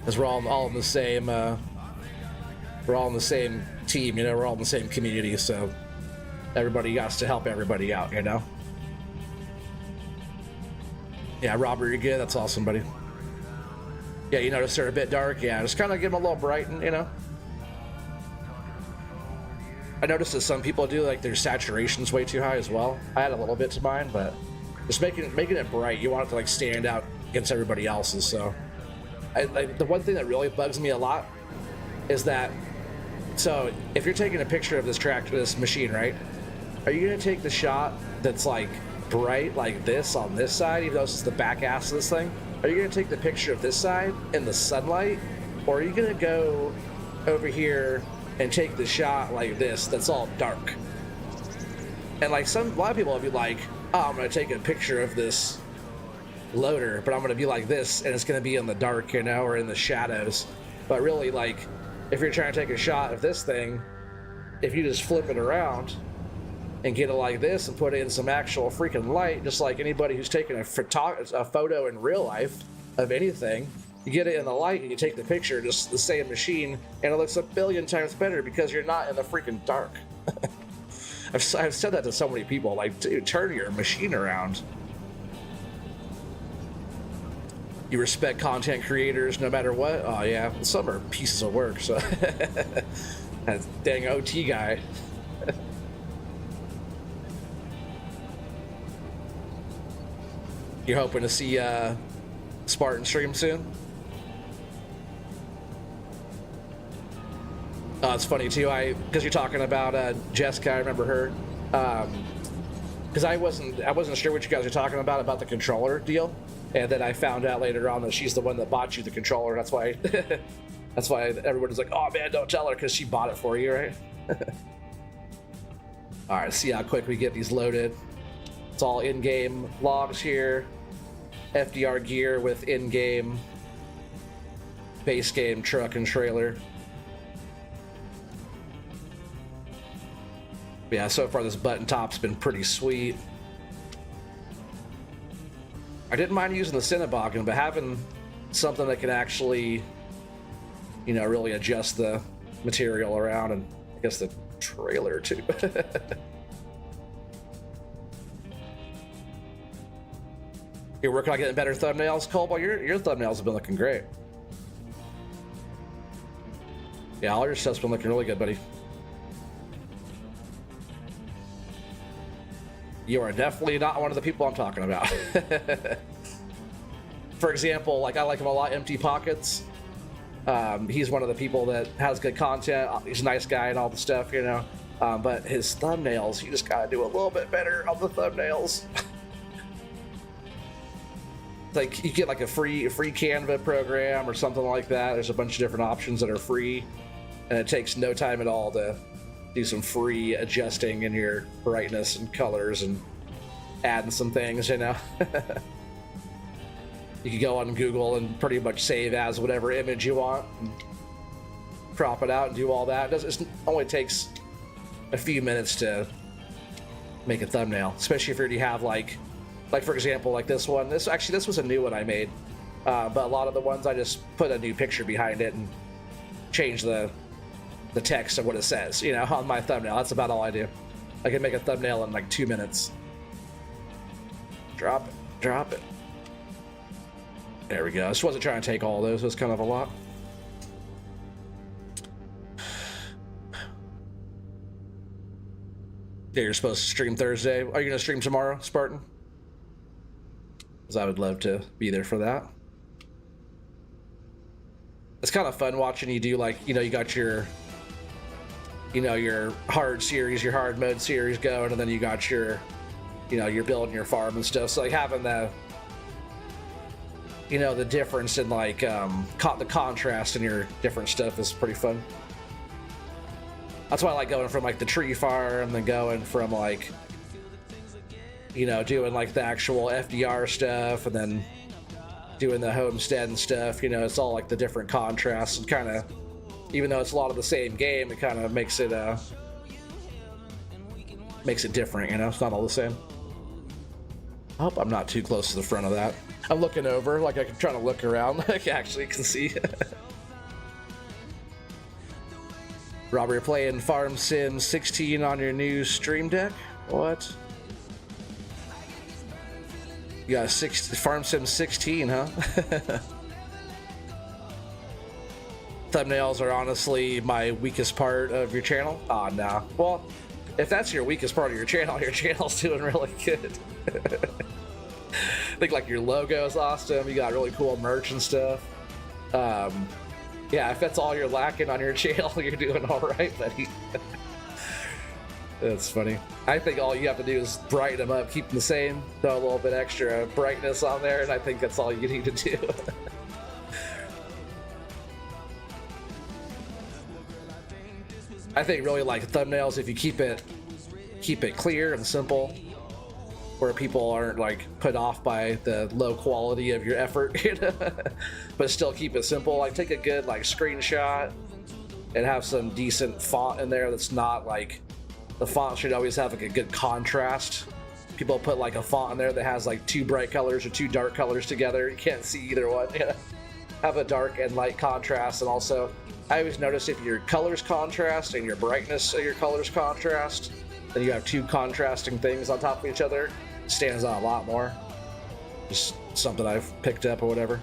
S1: Because we're all in the same we're all in the same team, you know, we're all in the same community, so everybody got to help everybody out, you know. Yeah, Robert, you're good. That's awesome, buddy. Yeah, you notice they're a bit dark. Yeah, just kind of give them a little brighten, you know. I noticed that some people do, like, their saturation's way too high as well. I had a little bit to mine, but just making it bright. You want it to like stand out against everybody else's. So the one thing that really bugs me a lot is that, so if you're taking a picture of this tractor, this machine, right? Are you gonna take the shot that's like bright like this on this side, even though this is the back ass of this thing? Are you gonna take the picture of this side in the sunlight, or are you gonna go over here and take the shot like this that's all dark? And like a lot of people will be like, oh, I'm gonna take a picture of this loader, but I'm gonna be like this and it's gonna be in the dark, you know, or in the shadows. But really, like, if you're trying to take a shot of this thing, if you just flip it around and get it like this and put in some actual freaking light, just like anybody who's taking a photo in real life of anything, You get it in the light and you take the picture, just the same machine, and it looks a billion times better because you're not in the freaking dark. I've said that to so many people, like, dude, turn your machine around. You respect content creators no matter what? Oh yeah, some are pieces of work, so. That dang OT guy. You're hoping to see Spartan stream soon? It's funny too, because you're talking about Jessica, I remember her. Because I wasn't sure what you guys were talking about the controller deal. And then I found out later on that she's the one that bought you the controller. That's why that's why everybody's like, oh man, don't tell her, because she bought it for you, right? All right, see how quick we get these loaded. It's all in-game logs here. FDR gear with in-game base game truck and trailer. Yeah, so far this button top's been pretty sweet. I didn't mind using the Cinnaboggan, but having something that can actually, you know, really adjust the material around, and I guess the trailer too. You're working on getting better thumbnails, Cole? Your thumbnails have been looking great. Yeah, all your stuff's been looking really good, buddy. You are definitely not one of the people I'm talking about. For example, like I like him a lot, Empty Pockets. He's one of the people that has good content. He's a nice guy and all the stuff, you know. But his thumbnails, you just gotta do a little bit better on the thumbnails. Like you get like a free Canva program or something like that. There's a bunch of different options that are free, and it takes no time at all to do some free adjusting in your brightness and colors and adding some things, you know. You can go on Google and pretty much save as whatever image you want and crop it out and do all that. It only takes a few minutes to make a thumbnail, especially if you already have like for example, like this one. This was a new one I made, but a lot of the ones I just put a new picture behind it and change the text of what it says, you know, on my thumbnail. That's about all I do. I can make a thumbnail in like 2 minutes. Drop it. There we go. I just wasn't trying to take all those. It was kind of a lot. Yeah, you're supposed to stream Thursday. Are you gonna stream tomorrow, Spartan? Because I would love to be there for that. It's kind of fun watching you do, like, you know, you got your, you know, your hard series, your hard mode series going, and then you got your, you know, you're building your farm and stuff. So like having the, you know, the difference in like the contrast in your different stuff is pretty fun. That's why I like going from like the tree farm and then going from like, you know, doing like the actual FDR stuff and then doing the homestead and stuff. You know, it's all like the different contrasts and kind of, even though it's a lot of the same game, it kind of makes it different, you know. It's not all the same. I hope I'm not too close to the front of that. I'm looking over, like I'm trying to look around, like I actually can see. Robert, you're playing Farm Sim 16 on your new Stream Deck? What? You got Farm Sim 16, huh? Thumbnails are honestly my weakest part of your channel. Oh, no. Well, if that's your weakest part of your channel's doing really good. I think like your logo is awesome. You got really cool merch and stuff. Yeah, if that's all you're lacking on your channel, you're doing all right, buddy. That's funny. I think all you have to do is brighten them up, keep them the same, throw a little bit extra brightness on there, and I think that's all you need to do. I think really like thumbnails, if you keep it clear and simple, where people aren't like put off by the low quality of your effort, you know? But still keep it simple. Like take a good like screenshot and have some decent font in there that's not like, the font should always have like a good contrast. People put like a font in there that has like two bright colors or two dark colors together. You can't see either one. You know? have a dark and light contrast, and also I always notice if your colors contrast and your brightness of your colors contrast, then you have two contrasting things on top of each other. It stands out a lot more. Just something I've picked up or whatever.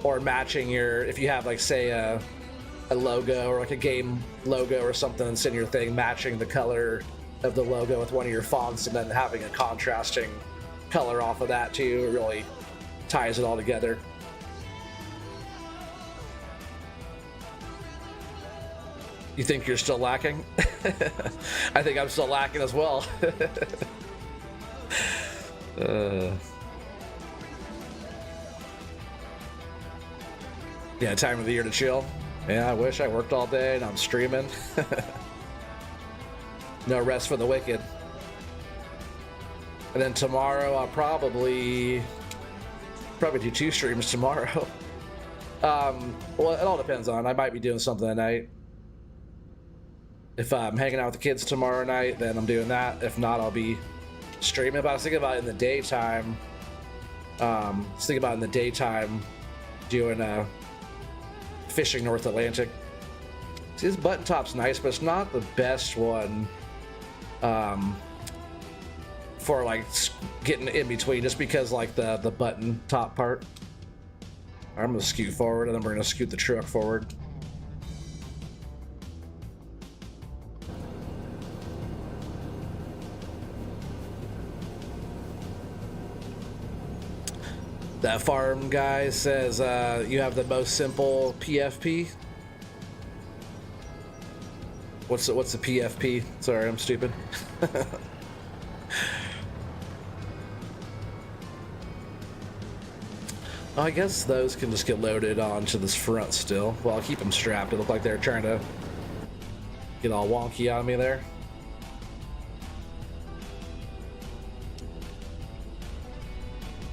S1: Or matching your, if you have like say a logo or like a game logo or something that's in your thing, matching the color of the logo with one of your fonts and then having a contrasting color off of that too, it really ties it all together. You think you're still lacking? I think I'm still lacking as well. Yeah, time of the year to chill. Yeah, I wish I worked all day and I'm streaming. No rest for the wicked. And then tomorrow I'll probably do 2 streams tomorrow. Well, it all depends on. I might be doing something tonight. If I'm hanging out with the kids tomorrow night, then I'm doing that. If not, I'll be streaming. But I was thinking about it in the daytime. Doing fishing North Atlantic. See, this button top's nice, but it's not the best one for like getting in between, just because like the button top part. I'm gonna scoot forward, and then we're gonna scoot the truck forward. That farm guy says you have the most simple PFP. What's the PFP? Sorry, I'm stupid. I guess those can just get loaded onto this front still. Well, I'll keep them strapped. It looked like they're trying to get all wonky on me there.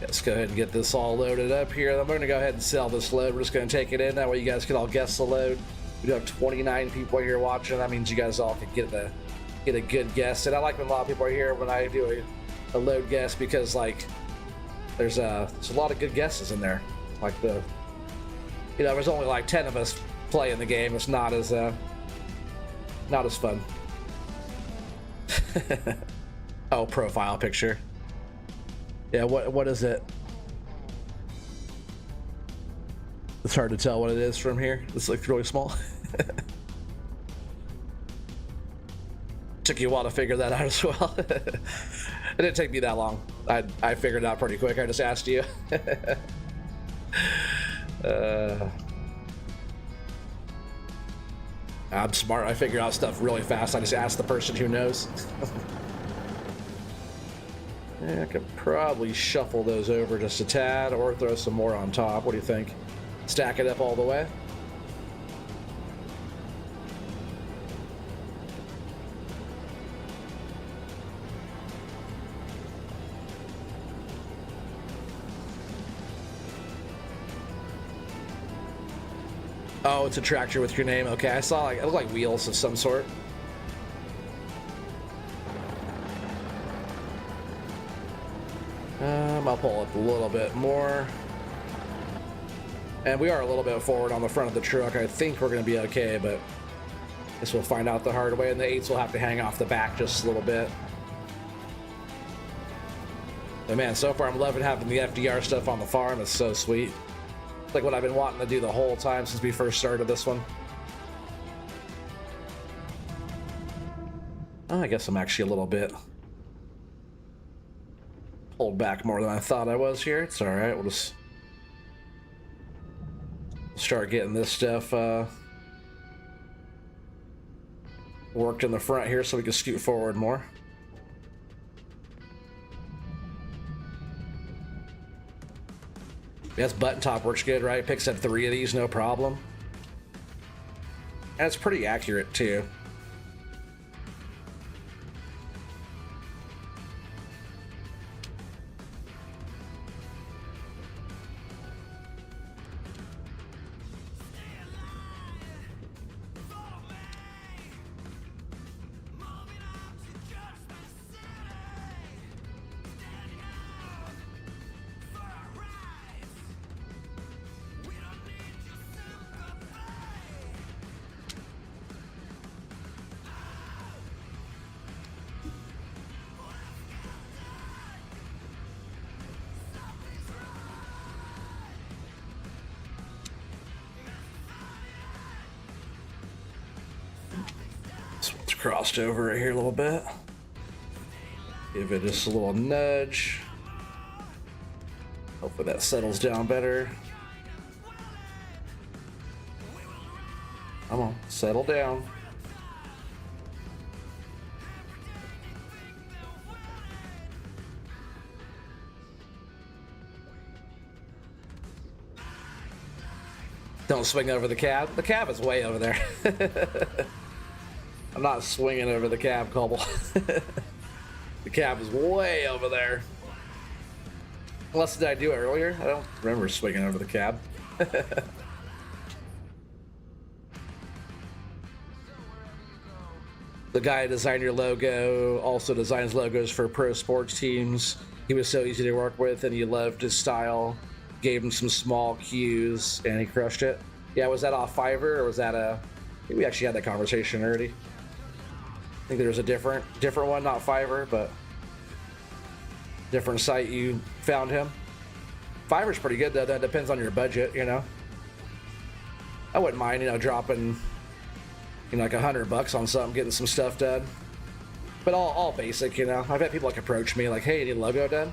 S1: Let's go ahead and get this all loaded up here. I'm going to go ahead and sell this load. We're just going to take it in. That way you guys can all guess the load. We do have 29 people here watching. That means you guys all can get a good guess. And I like when a lot of people are here when I do a load guess, because like there's a lot of good guesses in there. Like there's only like 10 of us playing the game. It's not as fun. Oh, profile picture. Yeah, what is it? It's hard to tell what it is from here. This looks really small. Took you a while to figure that out as well. It didn't take me that long. I figured it out pretty quick. I just asked you. I'm smart. I figure out stuff really fast. I just ask the person who knows. Yeah, I could probably shuffle those over just a tad or throw some more on top. What do you think? Stack it up all the way? Oh, it's a tractor with your name. Okay, I saw it looked like wheels of some sort. I'll pull up a little bit more. And we are a little bit forward on the front of the truck. I think we're going to be okay, but I guess we'll find out the hard way. And the 8s will have to hang off the back just a little bit. But man, so far I'm loving having the FDR stuff on the farm. It's so sweet. It's like what I've been wanting to do the whole time since we first started this one. Oh, I guess I'm actually a little bit pulled back more than I thought I was here. It's all right. We'll just start getting this stuff worked in the front here so we can scoot forward more. Yes, button top works good, right? Picks up 3 of these, no problem. And it's pretty accurate too. just crossed over it here a little bit. Give it just a little nudge. Hopefully that settles down better. Come on, settle down. Don't swing over the cab. The cab is way over there. I'm not swinging over the cab, Cobble. The cab is way over there. Unless did I do it earlier? I don't remember swinging over the cab. The guy who designed your logo also designs logos for pro sports teams. He was so easy to work with, and you loved his style. Gave him some small cues, and he crushed it. Yeah, was that off Fiverr, or was that a... I think we actually had that conversation already. I think there was a different one, not Fiverr, but different site you found him. Fiverr's pretty good, though. That depends on your budget, you know. I wouldn't mind, you know, dropping, you know, like $100 on something, getting some stuff done. But all basic, you know. I've had people like approach me like, hey, you need a logo done?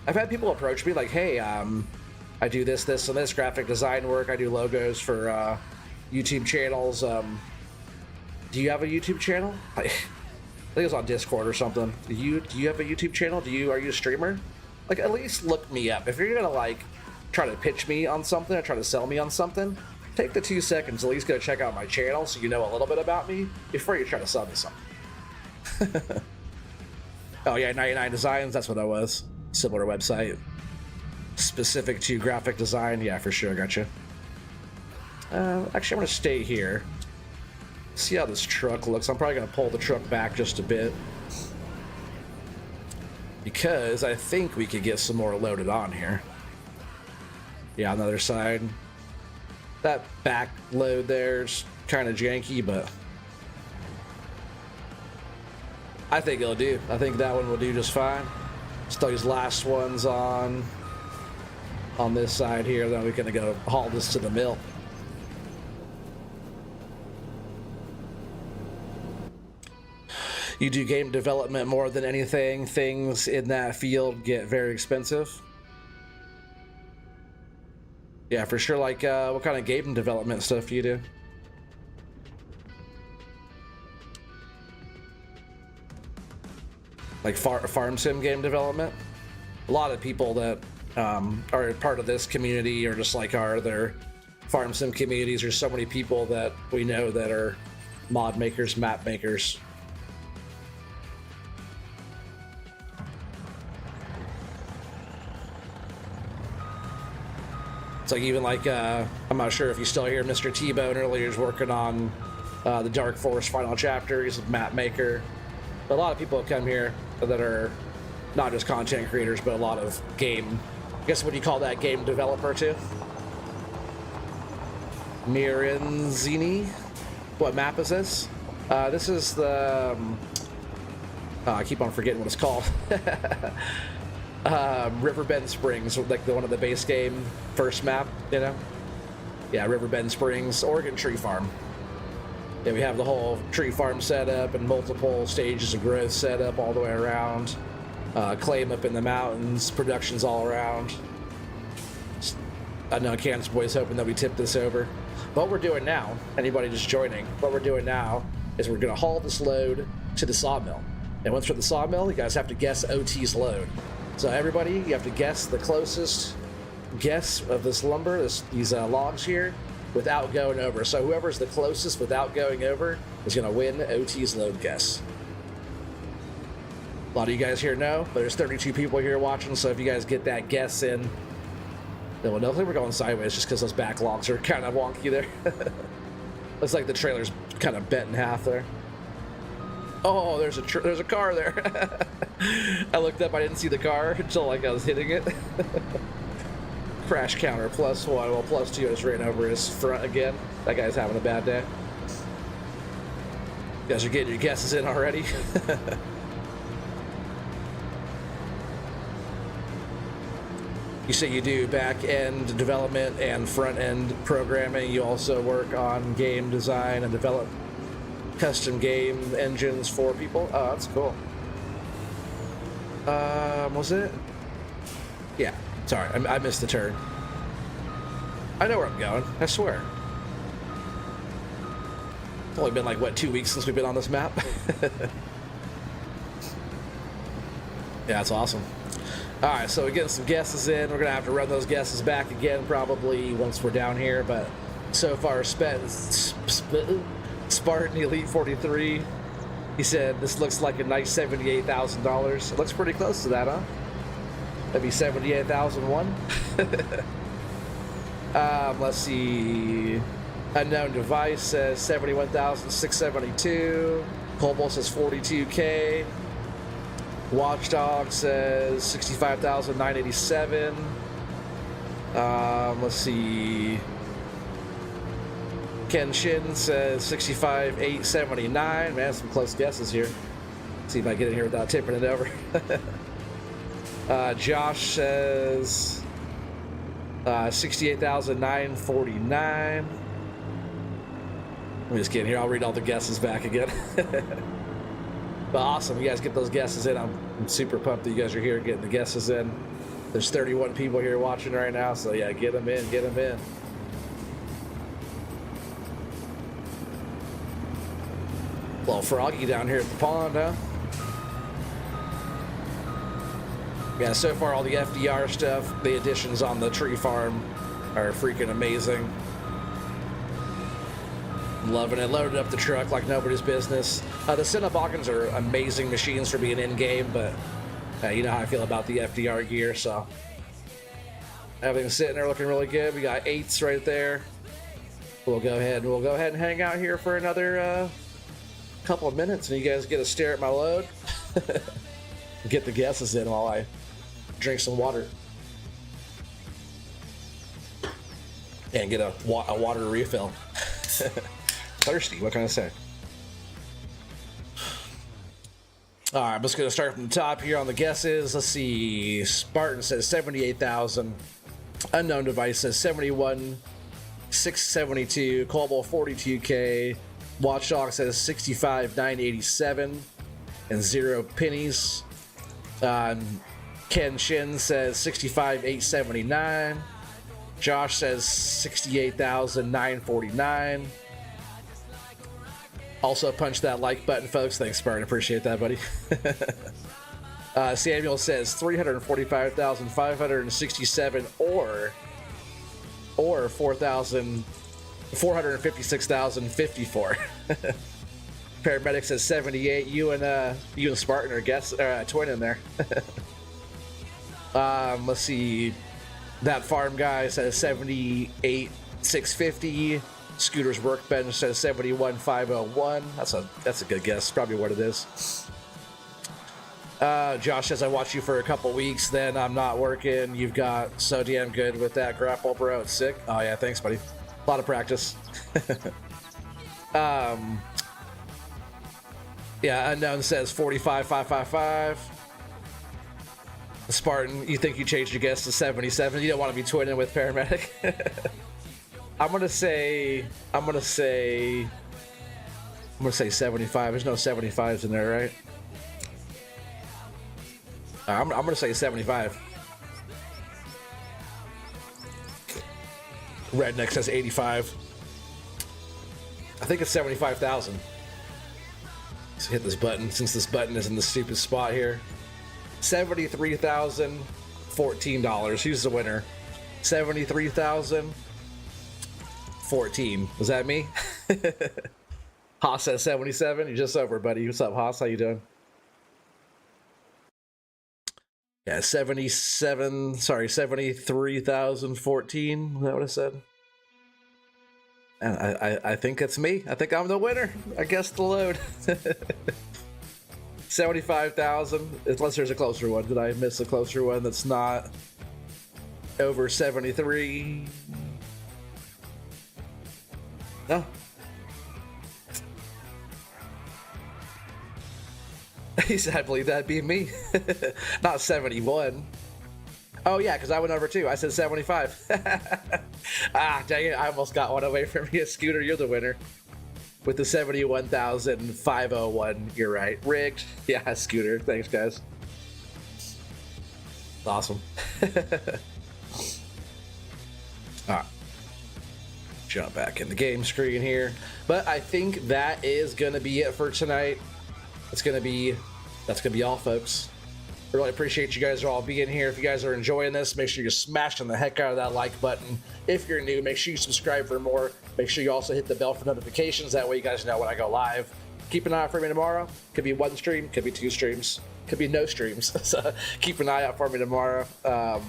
S1: I've had people approach me like, hey, I do this, and this graphic design work. I do logos for YouTube channels. Do you have a YouTube channel? I think it was on Discord or something. Do you have a YouTube channel? Are you a streamer? Like, at least look me up. If you're gonna like try to pitch me on something or try to sell me on something, take the 2 seconds. At least go check out my channel so you know a little bit about me before you try to sell me something. Oh yeah, 99 Designs. That's what that was. Similar website specific to graphic design. Yeah, for sure. Gotcha. Actually, I'm gonna stay here, see how this truck looks. I'm probably gonna pull the truck back just a bit because I think we could get some more loaded on here. Yeah, on the other side, that back load there's kind of janky, but I think it'll do. I think that one will do just fine. Still these last ones on this side here, then we're gonna go haul this to the mill. You do game development more than anything. Things in that field get very expensive. Yeah, for sure. Like, what kind of game development stuff do you do? Like farm sim game development? A lot of people that are part of this community or just like their farm sim communities. There's so many people that we know that are mod makers, map makers. It's like even like, I'm not sure if you still hear Mr. T-Bone earlier is working on the Dark Forest final chapter. He's a map maker. But a lot of people have come here that are not just content creators, but a lot of game, I guess what do you call that, game developer too? Miranzini? What map is this? This is the, I keep on forgetting what it's called. Riverbend Springs, like one of the base game first map, you know? Yeah, Riverbend Springs, Oregon Tree Farm. Yeah, we have the whole tree farm set up and multiple stages of growth set up all the way around. Claim up in the mountains, productions all around. I know Kansas Boy's hoping that we tip this over. What we're doing now, anybody just joining, what we're doing now is we're gonna haul this load to the sawmill. And once we're at the sawmill, you guys have to guess OT's load. So everybody, you have to guess the closest guess of this lumber, these logs here, without going over. So whoever's the closest without going over is going to win OT's load guess. A lot of you guys here know, but there's 32 people here watching, so if you guys get that guess in, then we'll know. I think we're going sideways just because those back logs are kind of wonky there. Looks like the trailer's kind of bent in half there. Oh, there's a car there. I looked up, I didn't see the car until like I was hitting it. Crash counter +1, well +2, I just ran over his front again. That guy's having a bad day. You guys are getting your guesses in already. You say you do back-end development and front-end programming. You also work on game design and development. custom game engines for people. Oh, that's cool. Was it? Yeah, sorry, I missed the turn. I know where I'm going, I swear. It's only been like, what, 2 weeks since we've been on this map? Yeah, that's awesome. Alright, so we're getting some guesses in. We're going to have to run those guesses back again probably once we're down here, but so far, Spartan Elite 43, he said, this looks like a nice $78,000. It looks pretty close to that, huh? That'd be 78,001. Let's see. Unknown Device says 71,672. Cobalt says 42K. Watchdog says 65,987. Let's see. Ken Shin says 65,879. Man, some close guesses here. See if I get in here without tipping it over. Josh says 68,949. I'm just kidding here. I'll read all the guesses back again. But awesome. You guys get those guesses in. I'm super pumped that you guys are here getting the guesses in. There's 31 people here watching right now. So yeah, get them in. Get them in. Little froggy down here at the pond, huh? Yeah, so far all the FDR stuff, the additions on the tree farm are freaking amazing. Loving it. Loaded up the truck like nobody's business. The Cinnaboggans are amazing machines for being in-game, but you know how I feel about the FDR gear, so everything's sitting there looking really good. We got 8s right there. We'll go ahead and hang out here for another couple of minutes, and you guys get a stare at my load. Get the guesses in while I drink some water and get a water refill. Thirsty, what can I say? All right, I'm just gonna start from the top here on the guesses. Let's see. Spartan says 78,000. Unknown Device says 71,672. Cobalt 42K. Watchdog says 65,987 and 0 pennies. Ken Shin says 65,879. Josh says 68,949. Also punch that like button, folks. Thanks, Spartan. Appreciate that, buddy. Samuel says 345,567 or 456,054. Paramedic says 78. You and Spartan are twin in there. Let's see. That farm guy says 78,650. Scooter's Workbench says 71,501. That's a good guess. Probably what it is. Josh says, I watched you for a couple weeks, then I'm not working. You've got so damn good with that grapple, bro. It's sick. Oh yeah, thanks, buddy. A lot of practice. Yeah, Unknown says 45,555. Spartan, you think you changed your guess to 77? You don't want to be twinning with Paramedic? I'm gonna say 75. There's no 75s in there, right? I'm gonna say 75. Redneck says 85. I think it's 75,000. Let's hit this button since this button is in the stupid spot here. $73,014. Who's the winner? 73,014. Was that me? Haas at 77. You're just over, buddy. What's up, Haas? How you doing? Yeah, 73,014. Is that what I said? And I think it's me. I think I'm the winner. I guess the load. 75,000. Unless there's a closer one. Did I miss a closer one that's not over 73? No. He said, I believe that'd be me. Not 71. Oh, yeah, because I went over too. I said 75. Ah, dang it. I almost got one away from you. Scooter, you're the winner. with the 71,501. You're right. Rigged. Yeah, Scooter. Thanks, guys. Awesome. All right. Jump back in the game screen here. But I think that is going to be it for tonight. That's going to be all, folks. Really appreciate you guys all being here. If you guys are enjoying this, make sure you're smashing the heck out of that like button. If you're new, make sure you subscribe for more. Make sure you also hit the bell for notifications. That way you guys know when I go live. Keep an eye out for me tomorrow. Could be 1 stream, could be 2 streams, could be no streams. So keep an eye out for me tomorrow. Yeah,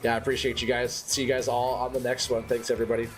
S1: I appreciate you guys. See you guys all on the next one. Thanks, everybody.